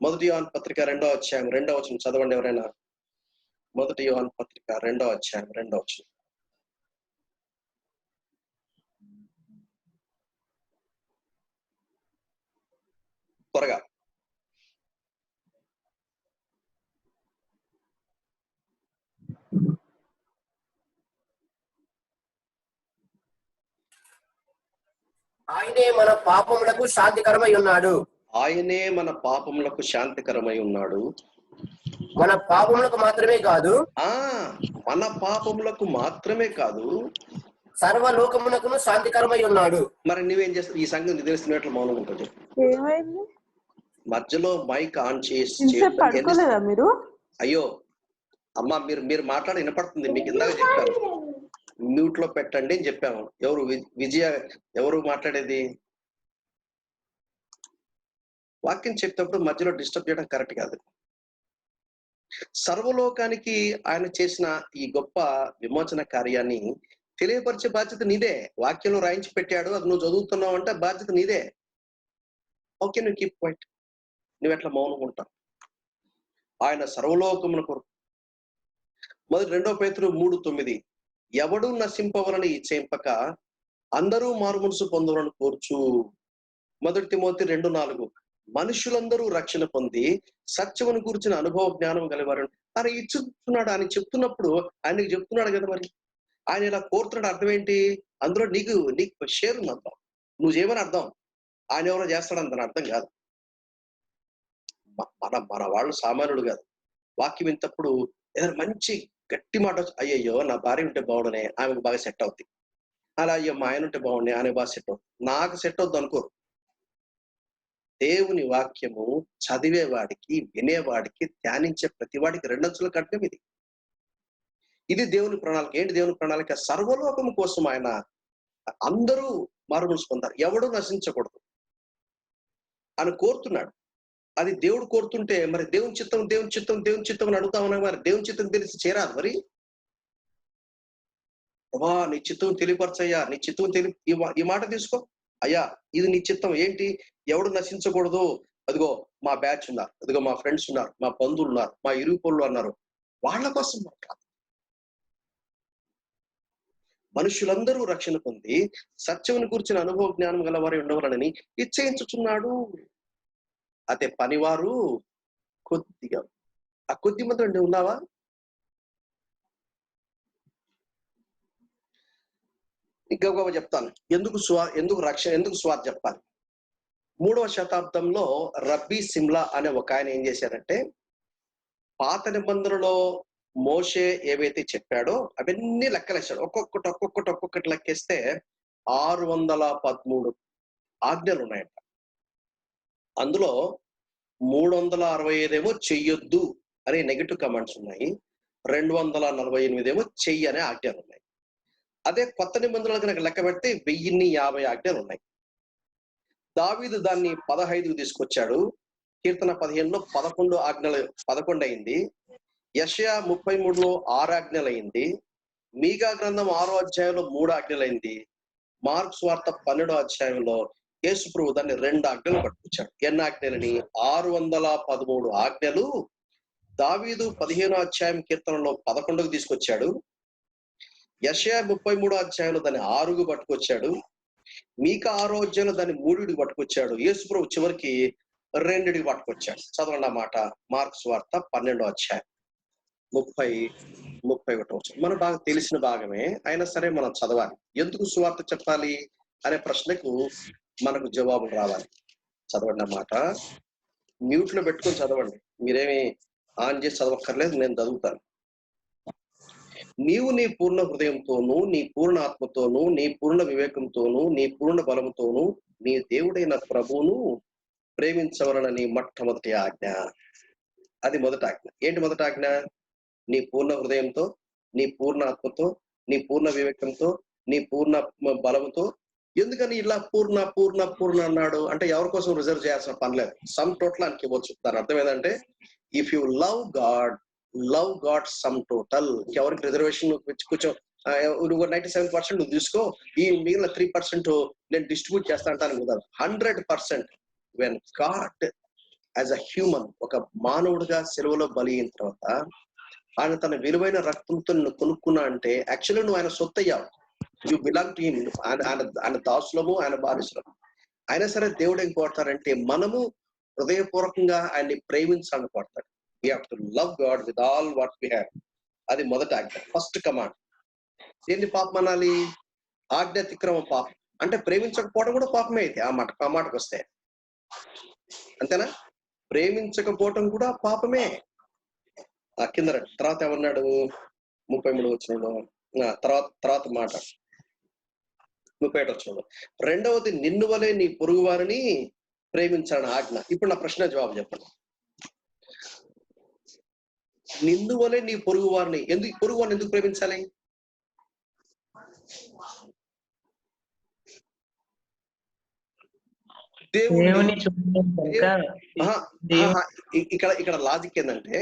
1 యోహాను పత్రిక 2వ అధ్యాయం 2వ వచనం చదవండి ఎవరైనా. 1 యోహాను పత్రిక 2వ అధ్యాయం 2వ వచనం. త్వరగా. ఆయనే మన పాపములకు శాంతికరమై ఉన్నాడు. ఆయనే మన పాపములకు శాంతికరమై ఉన్నాడు. మన పాపములకు మాత్రమే కాదు, మన పాపములకు మాత్రమే కాదు, సర్వలోకమునకును శాంతికరమై ఉన్నాడు. మరి నువ్వేం చేస్తావు? ఈ సంగతి నీకు తెలిసినట్లు మౌనం ఉంటుంది. ఏమైంది? మధ్యలో మైక్ ఆన్ చేసి పడుకోలేదా మీరు? అయ్యో అమ్మా, మీరు మాట్లాడి వినపడుతుంది. మీకు ఇందాక చెప్పాను మ్యూట్ లో పెట్టండి అని చెప్పాము. ఎవరు విజయ? ఎవరు మాట్లాడేది? వాక్యం చెప్పేటప్పుడు మధ్యలో డిస్టర్బ్ చేయడం కరెక్ట్ కాదు. సర్వలోకానికి ఆయన చేసిన ఈ గొప్ప విమోచన కార్యాన్ని తెలియపరిచే బాధ్యత నీదే. వాక్యంలో రాయించి పెట్టాడు, అది నువ్వు చదువుతున్నావు అంటే బాధ్యత నీదే. ఓకే, నువ్వు కీప్ క్వైట్. నువ్వు ఎట్లా మౌనం ఉంటావు? ఆయన సర్వలోకమున కొరకు. 2 పేతురు 3:9 ఎవడు నశింపవలని ఇచ్చేంపక అందరూ మారు మనసు పొందవలని కోర్చు. 1 తిమోతి 2:4 మనుషులందరూ రక్షణ పొంది సత్యమును గురించిన అనుభవ జ్ఞానం కలివారు. ఆయన ఇచ్చుతున్నాడు, ఆయన చెప్తున్నప్పుడు ఆయనకి చెప్తున్నాడు కదా. మరి ఆయన ఇలా కోరుతున్నాడు, అర్థం ఏంటి? అందులో నీకు షేర్ ఉంది అర్థం. నువ్వు చేయమని అర్థం. ఆయన ఎవరో చేస్తాడని అర్థం కాదు. మన వాళ్ళు సామాన్యుడు కాదు. వాక్యం వింటప్పుడు ఏదైనా మంచి గట్టి మాట అయ్యయ్యో నా భార్య ఉంటే బాగుండనే, ఆమెకు బాగా సెట్ అవుద్ది. అలా అయ్యో మా ఆయన ఉంటే బాగుండే, ఆయనకు బాగా సెట్ అవుతుంది. నాకు సెట్ అవుద్ది అనుకో. దేవుని వాక్యము చదివేవాడికి, వినేవాడికి, ధ్యానించే ప్రతివాడికి 2 అంచుల ఖడ్గం ఇది. ఇది దేవుని ప్రణాళిక. ఏంటి దేవుని ప్రణాళిక? సర్వలోకము కోసం ఆయన అందరూ మారుమనసు పొందారు, ఎవడూ నశించకూడదు అని కోరుతున్నాడు. అది దేవుడు కోరుతుంటే మరి దేవుని చిత్తం దేవుని చిత్తం దేవుని చిత్తం అని అడుగుతామన్నా, మరి దేవుని చిత్తం తెలిసి చేరాదు. మరి నీ చిత్తం తెలియపరచయ్యా, నీ చిత్తం ఈ మాట తీసుకో అయ్యా, ఇది నీ చిత్తం. ఏంటి? ఎవడు నశించకూడదు. అదిగో మా బ్యాచ్ ఉన్నారు, అదిగో మా ఫ్రెండ్స్ ఉన్నారు, మా బంధువులు ఉన్నారు, మా ఇరుగు పొరులు అన్నారు, వాళ్ళ కోసం మాట్లాడు. మనుషులందరూ రక్షణ పొంది సత్యమును కూర్చిన అనుభవ జ్ఞానం గల వారి ఉండవాలని ఇచ్చేయించుచున్నాడు. అదే పనివారు కొద్దిగా. ఆ కొద్ది మంది అంటే ఉన్నావా? ఇంకా చెప్తాను ఎందుకు స్వార్థ చెప్పాలి. 3వ శతాబ్దంలో రబ్బీ సిమ్లా అనే ఒక ఆయన ఏం చేశారంటే, పాత నిబంధనలో మోషే ఏవైతే చెప్పాడో అవన్నీ లెక్కలేశాడు. ఒక్కొక్కటి లెక్కేస్తే 613 ఆజ్ఞలు ఉన్నాయంట. అందులో 365 ఏమో చెయ్యొద్దు అనే నెగిటివ్ కమాండ్స్ ఉన్నాయి, 248 ఏమో చెయ్యి అనే ఆజ్ఞలు ఉన్నాయి. అదే కొత్త నిబంధనలు కనుక లెక్క పెడితే 1050 ఆజ్ఞలు ఉన్నాయి. దావీదు దాన్ని 15 తీసుకొచ్చాడు. కీర్తన 15లో 11 అయింది. యెషయా 33లో 6 ఆజ్ఞలు అయింది. మీకా గ్రంథం 6వ అధ్యాయంలో 3 ఆజ్ఞలు అయింది. మార్కు సువార్త 12వ అధ్యాయంలో యేసు ప్రభువు దాన్ని 2 ఆజ్ఞలు పట్టుకొచ్చాడు. ఎన్ని ఆజ్ఞలని? 613 ఆజ్ఞలు. దావీదు 15వ అధ్యాయం కీర్తనలో 11కు తీసుకొచ్చాడు. యెషయా 33వ అధ్యాయంలో దాన్ని 6కు పట్టుకొచ్చాడు. మీకా 6వ అధ్యాయంలో దాన్ని 3కి పట్టుకొచ్చాడు. యేసు ప్రభు చివరికి 2కి పట్టుకొచ్చాడు. చదవండి ఆ మాట. మార్కు సువార్త 12వ అధ్యాయం 30-31. మనం బాగా తెలిసిన భాగమే అయినా సరే మనం చదవాలి. ఎందుకు సువార్త చెప్పాలి అనే ప్రశ్నకు మనకు జవాబులు రావాలి. చదవండి అన్నమాట. మ్యూట్ లో పెట్టుకొని చదవండి, మీరేమి ఆన్ చేసి చదవక్కర్లేదు, నేను చదువుతాను. నీవు నీ పూర్ణ హృదయంతోనూ, నీ పూర్ణ ఆత్మతోనూ, నీ పూర్ణ వివేకంతోనూ, నీ పూర్ణ బలముతోనూ నీ దేవుడైన ప్రభువును ప్రేమించవలనని మొట్టమొదటి ఆజ్ఞ. అది మొదటి ఆజ్ఞ. ఏంటి మొదటి ఆజ్ఞ? నీ పూర్ణ హృదయంతో, నీ పూర్ణ ఆత్మతో, నీ పూర్ణ వివేకంతో, నీ పూర్ణ బలముతో. ఎందుకని ఇలా పూర్ణ పూర్ణ పూర్ణ అన్నాడు అంటే ఎవరి కోసం రిజర్వ్ చేయాల్సిన పని లేదు, సమ్ టోటల్ అని ఇవ్వచ్చు. దాని అర్థం ఏంటంటే, if you love God sum total. ఎవరికి రిజర్వేషన్ కూర్చో, నువ్వు 97% నువ్వు తీసుకో, ఈ మిగిలిన 3% నేను డిస్ట్రిబ్యూట్ చేస్తా అంటాను కుదరదు. 100% when God as a human, ఒక మానవుడిగా సెలవులో బలి అయిన తర్వాత ఆయన తన విలువైన రక్తంతో నిన్ను కొనుక్కున్నా అంటే యాక్చువల్లీ నువ్వు ఆయన సొత్తు అయ్యావు. You belong to him. ఆయన దాసులము, ఆయన బానిసలము. అయినా సరే దేవుడు ఏం కోరుతారంటే మనము హృదయపూర్వకంగా ఆయన్ని ప్రేమించాలని కోరుతాడు. We have to love God with all what we have. అది మొదటి ఆజ్ఞ, ఫస్ట్ కమాండ్. ఏంటి పాపం అనాలి? ఆజ్ఞ అతిక్రమ పాపం. అంటే ప్రేమించకపోవడం కూడా పాపమే అయితే ఆ మాటకు వస్తే, అంతేనా? ప్రేమించకపోవటం కూడా పాపమే. ఆ కింద తర్వాత ఏమన్నాడు 33 వచనంలో, తర్వాత మాట 31 వచనంలో, రెండవది నిన్ను వలె నీ పొరుగు వారిని ప్రేమించాలని ఆజ్ఞ. ఇప్పుడు నా ప్రశ్న జవాబు చెప్పండి. నిన్ను వలె నీ పొరుగు వారిని పొరుగు వారిని ఎందుకు ప్రేమించాలి? దేవుని చూడడం కనుక ఇక్కడ లాజిక్ ఏంటంటే,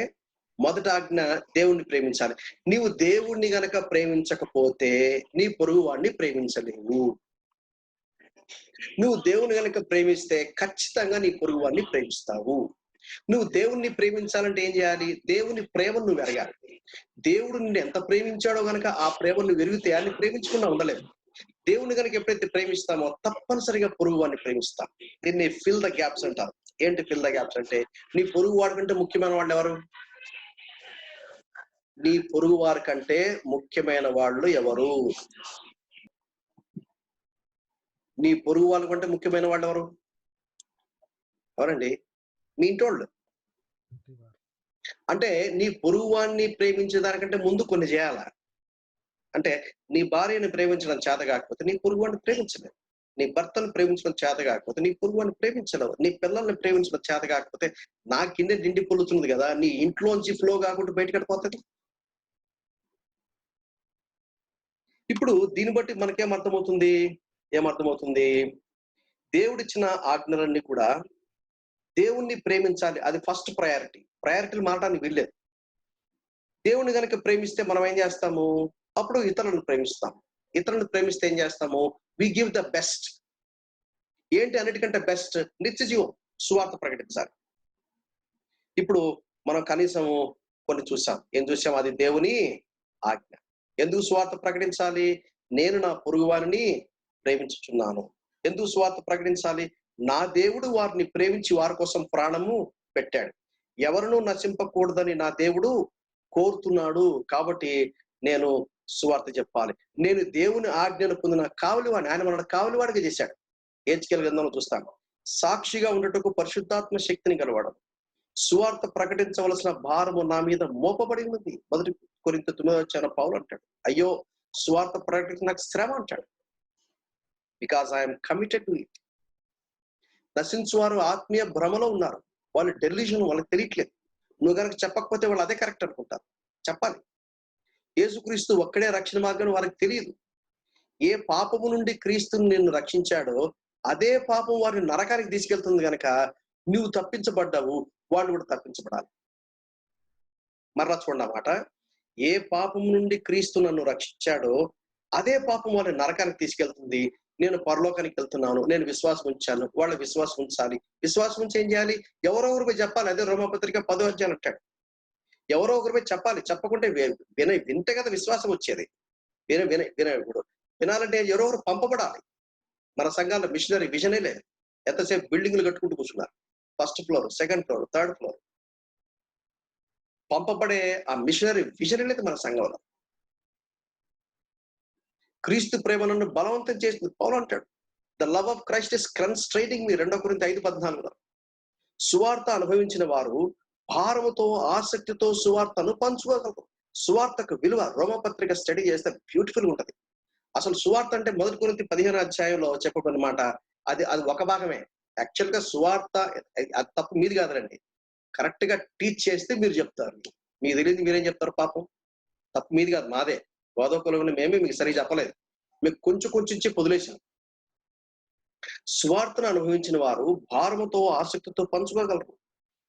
మొదటి ఆజ్ఞ దేవుణ్ణి ప్రేమించాలి. నీవు దేవుణ్ణి గనక ప్రేమించకపోతే నీ పొరుగు వాడిని ప్రేమించలేవు. నువ్వు దేవుని గనక ప్రేమిస్తే ఖచ్చితంగా నీ పొరుగు వాడిని ప్రేమిస్తావు. నువ్వు దేవుణ్ణి ప్రేమించాలంటే ఏం చేయాలి? దేవుని ప్రేమను నువ్వు ఎరగాలి. దేవుడు నిన్ను ఎంత ప్రేమించాడో గనక ఆ ప్రేమను వెరిగితే అన్ని ప్రేమించకుండా ఉండలేదు. దేవుని కనుక ఎప్పుడైతే ప్రేమిస్తామో తప్పనిసరిగా పొరుగు వాడిని ప్రేమిస్తాం. దీన్ని ఫిల్ ద గ్యాప్స్ అంటారు. ఏంటి ఫిల్ ద గ్యాప్స్ అంటే, నీ పొరుగు వాడి కంటే ముఖ్యమైన వాళ్ళు ఎవరు? నీ పొరుగు వారి కంటే ముఖ్యమైన వాళ్ళు ఎవరు? నీ పొరుగు వాళ్ళ కంటే ముఖ్యమైన వాళ్ళు ఎవరు? ఎవరండి? మీ ఇంటోళ్ళు. అంటే నీ పొరుగు వాడిని ప్రేమించే దానికంటే ముందు కొన్ని చేయాల. అంటే నీ భార్యని ప్రేమించడం చేత కాకపోతే నీ పొరుగు వాడిని ప్రేమించలేవు. నీ భర్తను ప్రేమించడం చేత కాకపోతే నీ పొరుగు వాడిని ప్రేమించలేవు. నీ పిల్లల్ని ప్రేమించడం చేత కాకపోతే నా కింద నిండి పొల్లుతుంది కదా, నీ ఇంట్లోంచి ఫ్లో కాకుండా బయటకెళ్ళిపోతుంది. ఇప్పుడు దీన్ని బట్టి మనకేమర్థమవుతుంది? ఏమర్థమవుతుంది? దేవుడిచ్చిన ఆజ్ఞలన్నీ కూడా దేవుణ్ణి ప్రేమించాలి, అది ఫస్ట్ ప్రయారిటీ. ప్రయారిటీలు మారడానికి వీల్లేదు. దేవుణ్ణి కనుక ప్రేమిస్తే మనం ఏం చేస్తాము? అప్పుడు ఇతరులను ప్రేమిస్తాం. ఇతరులను ప్రేమిస్తే ఏం చేస్తాము? We give the best. ఏంటి అన్నిటికంటే బెస్ట్? నిత్య జీవం, సువార్త ప్రకటించాలి. ఇప్పుడు మనం కనీసము కొన్ని చూసాం. ఏం చూసాం? అది దేవుని ఆజ్ఞ. ఎందుకు సువార్త ప్రకటించాలి? నేను నా పొరుగు వారిని ప్రేమించుచున్నాను. ఎందుకు సువార్త ప్రకటించాలి? నా దేవుడు వారిని ప్రేమించి వారి కోసం ప్రాణము పెట్టాడు. ఎవరినూ నశింపకూడదని నా దేవుడు కోరుతున్నాడు. కాబట్టి నేను సువార్త చెప్పాలి. నేను దేవుని ఆజ్ఞను పొందిన కావలివాడిని. ఆయన మన కావలివాడిగా చేశాడు. హెచ్కేల్ గ్రంథంలో చూస్తాం. సాక్షిగా ఉండటకు పరిశుద్ధాత్మ శక్తిని గలవాడు. సువార్త ప్రకటించవలసిన భారము నా మీద మోపబడి ఉంది. 1 కొరింథీ 9 పౌలు అంటాడు, అయ్యో సువార్త ప్రకటించ నాకు శ్రమ అంటాడు. Because I'm committed to it. నశించువారు ఆత్మీయ భ్రమలో ఉన్నారు. వాళ్ళు డెలిషన్, వాళ్ళకి తెలియట్లేదు. నువ్వు కనుక చెప్పకపోతే వాళ్ళు అదే కరెక్ట్ అనుకుంటారు. చెప్పాలి. యేసుక్రీస్తు ఒక్కడే రక్షణ మార్గం వారికి తెలియదు. ఏ పాపము నుండి క్రీస్తుని నిన్ను రక్షించాడో అదే పాపం వారిని నరకానికి తీసుకెళ్తుంది కనుక నువ్వు తప్పించబడ్డావు, వాళ్ళు కూడా తప్పించబడాలి. మరలా చూడండి అన్నమాట. ఏ పాపం నుండి క్రీస్తు నన్ను రక్షించాడో అదే పాపం వారిని నరకానికి తీసుకెళ్తుంది. నేను పరలోకానికి వెళ్తున్నాను, నేను విశ్వాసం ఉంచాను, వాళ్ళ విశ్వాసం ఉంచాలి. విశ్వాసం ఉంచి ఏం చేయాలి? ఎవరో ఒకరిపై చెప్పాలి. అదే రోమాపత్రిక 10వ అధ్యాయం అంటాడు. ఎవరో ఒకరిపై చెప్పాలి. చెప్పకుంటే వింటే కదా విశ్వాసం వచ్చేది. ఇప్పుడు వినాలంటే ఎవరో ఒకరు పంపబడాలి. మన సంఘాల్లో మిషనరీ విజనే లేదు. ఎంతసేపు బిల్డింగ్లు కట్టుకుంటూ కూర్చున్నారు. 1st floor, 2nd floor, 3rd floor. పంపబడే ఆ మిషనరీ విజనే లేదు మన సంఘంలో. క్రీస్తు ప్రేమ నన్ను బలవంతం చేసింది పౌలు అంటాడు. The love of Christ is constraining me. 2 కొరింథీ 5:14. సువార్త అనుభవించిన వారు భారముతో ఆసక్తితో సువార్తను పంచుకోగలరు. సువార్తకు విలువ రోమపత్రిక స్టడీ చేస్తే బ్యూటిఫుల్ ఉంటది. అసలు సువార్త అంటే 1 కొరింథీ 15వ అధ్యాయంలో చెప్పబడిన మాట. అది ఒక భాగమే. యాక్చువల్ గా సువార్త అది తప్పు మీది కాదండి. కరెక్ట్ గా టీచ్ చేస్తే మీరు చెప్తారు. మీకు తెలియదు మీరేం చెప్తారు? పాపం తప్పు మీది కాదు, మాదే. బోధకులను మేమే మీకు సరిగ్గా చెప్పలేదు. మీకు కొంచెం పొదిలేసాం. సువార్తను అనుభవించిన వారు భారముతో ఆసక్తితో పంచుకోగలరు.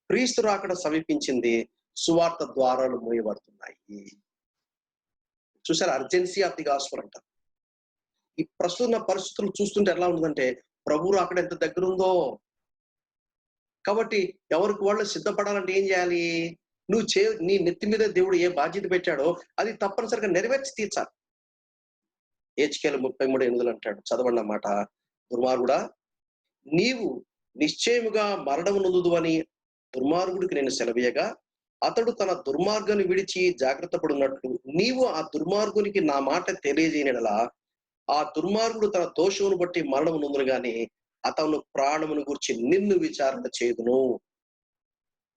క్రీస్తు రాకడ సమీపించింది. సువార్త ద్వారాలు మూయబడుతున్నాయి. చూసారు? అర్జెన్సీ ఆఫ్ ది గాస్పెల్ అంటారు. ఈ ప్రస్తుత పరిస్థితులు చూస్తుంటే ఎలా ఉంటుందంటే ప్రభు రాకడ ఎంత దగ్గర ఉందో. కాబట్టి ఎవరికి వాళ్ళు సిద్ధపడాలంటే ఏం చేయాలి? నీ నెత్తి మీద దేవుడు ఏ బాధ్యత పెట్టాడో అది తప్పనిసరిగా నెరవేర్చి తీర్చాలి. హెచ్కేల్ 33:8 అంటాడు, చదవండి అన్నమాట. దుర్మార్గుడా, నీవు నిశ్చయముగా మరణము నొందుదు అని దుర్మార్గుడికి నేను సెలవీయగా అతడు తన దుర్మార్గాన్ని విడిచి జాగ్రత్త పడున్నట్లు నీవు ఆ దుర్మార్గునికి నా మాట తెలియజేయనలా ఆ దుర్మార్గుడు తన దోషమును బట్టి మరణము నొందును గాని అతను ప్రాణమును గురించి నిన్ను విచారణ చేయుదును.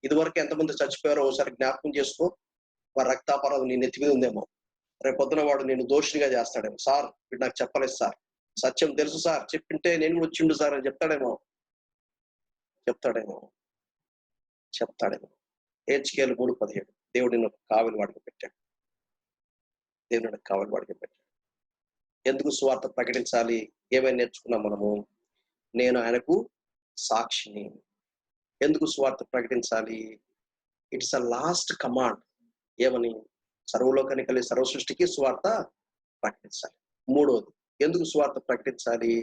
ఇదివరకు ఎంతమంది చచ్చిపోయారో ఒకసారి జ్ఞాపకం చేసుకో. వారి రక్తాపరాధం నీ నెత్తి మీద ఉందేమో. రేపొద్దున వాడు నేను దోషినిగా చేస్తాడేమో. సార్ వీడు నాకు చెప్పలేదు సార్, సత్యం తెలుసు సార్, చెప్పింటే నేను కూడా వచ్చిండు సార్ అని చెప్తాడేమో. హెచ్కేలు 3:17 దేవుడు నిన్ను కావలి వాడికి పెట్టాడు. ఎందుకు సువార్త ప్రకటించాలి? ఏమైనా నేర్చుకున్నాం మనము? నేను ఆయనకు సాక్షిని. ఎందుకు సువార్త ప్రకటించాలి? It's a last command. ఏమని? సర్వలోకానికి కలిగి సర్వ సృష్టికి సువార్త ప్రకటించాలి. మూడోది, ఎందుకు సువార్త ప్రకటించాలి?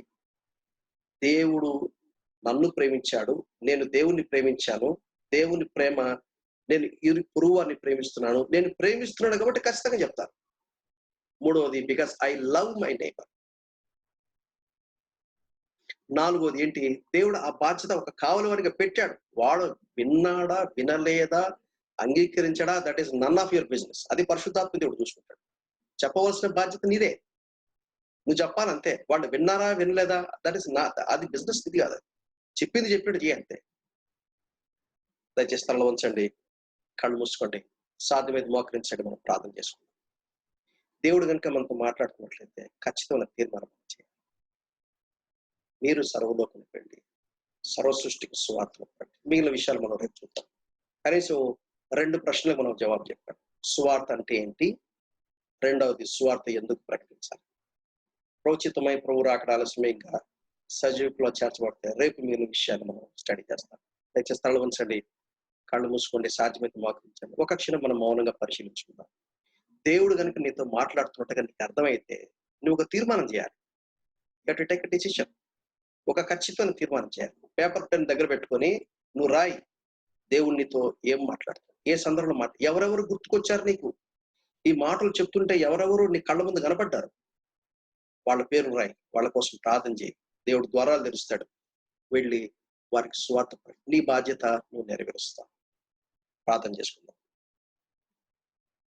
దేవుడు నన్ను ప్రేమించాడు, నేను దేవుణ్ణి ప్రేమించాను, దేవుని ప్రేమ నేను పొరుగువారిని ప్రేమిస్తున్నాను, నేను ప్రేమిస్తున్నాను కాబట్టి ఖచ్చితంగా చెప్తాను. మూడవది, because I love my neighbour. నాలుగోది ఏంటి? దేవుడు ఆ బాధ్యత ఒక కావలి వాడిగా పెట్టాడు. వాడు విన్నాడా వినలేదా అంగీకరించడా, that is none of your business. అది పరిశుద్ధాత్మ దేవుడు చూసుకుంటాడు. చెప్పవలసిన బాధ్యత నీదే, నువ్వు చెప్పాలంతే. వాళ్ళు విన్నారా వినలేదా దట్ ఈస్ నా, అది బిజినెస్ ఇది కాదు. చెప్పింది చెప్పినట్టు చేయంతే. దయచేసి తలలో ఉంచండి, కళ్ళు మూసుకోండి, సాధ్యమైతే మోకరించండి. మనం ప్రార్థన చేసుకుంటాం. దేవుడు కనుక మనతో మాట్లాడుతున్నట్లయితే ఖచ్చితమైన తీర్మానం చేయాలి. మీరు సర్వలోకానికి వెళ్ళి సర్వ సృష్టికి సువార్తను పెట్టండి. మిగిలిన విషయాలు మనం రేపు చూద్దాం. కనీసం 2 ప్రశ్నలకు మనం జవాబు చెప్పాం. సువార్త అంటే ఏంటి? రెండవది, సువార్త ఎందుకు ప్రకటించాలి? ప్రోచితమై ప్రభు రాకడ ఆలస్యమే ఇంకా సజీవులో చేర్చబడితే రేపు మిగిలిన విషయాలు మనం స్టడీ చేస్తాం. దయచేసి తల ఉంచండి, కళ్ళు మూసుకోండి, సాధ్యమైతే మోకరించండి. ఒక క్షణం మనం మౌనంగా పరిశీలించుకుందాం. దేవుడు కనుక నీతో మాట్లాడుతున్నట్టుగా నీకు అర్థమైతే నువ్వు ఒక తీర్మానం చేయాలి. You have to take a decision. ఒక ఖచ్చితమైన తీర్మానం చేయాలి. పేపర్ పెన్ దగ్గర పెట్టుకొని నువ్వు రాయి, దేవుడు నీతో ఏం మాట్లాడుతాడు, ఏ సందర్భంలో ఎవరెవరు గుర్తుకొచ్చారు నీకు, ఈ మాటలు చెప్తుంటే ఎవరెవరు నీ కళ్ళ ముందు కనపడ్డారు, వాళ్ళ పేరు రాయి, వాళ్ళ కోసం ప్రార్థన చేయి. దేవుడు ద్వారాలు తెరుస్తాడు. వెళ్ళి వారికి సువార్త నీ బాధ్యత నువ్వు నెరవేరుస్తావు. ప్రార్థన చేసుకుందాం.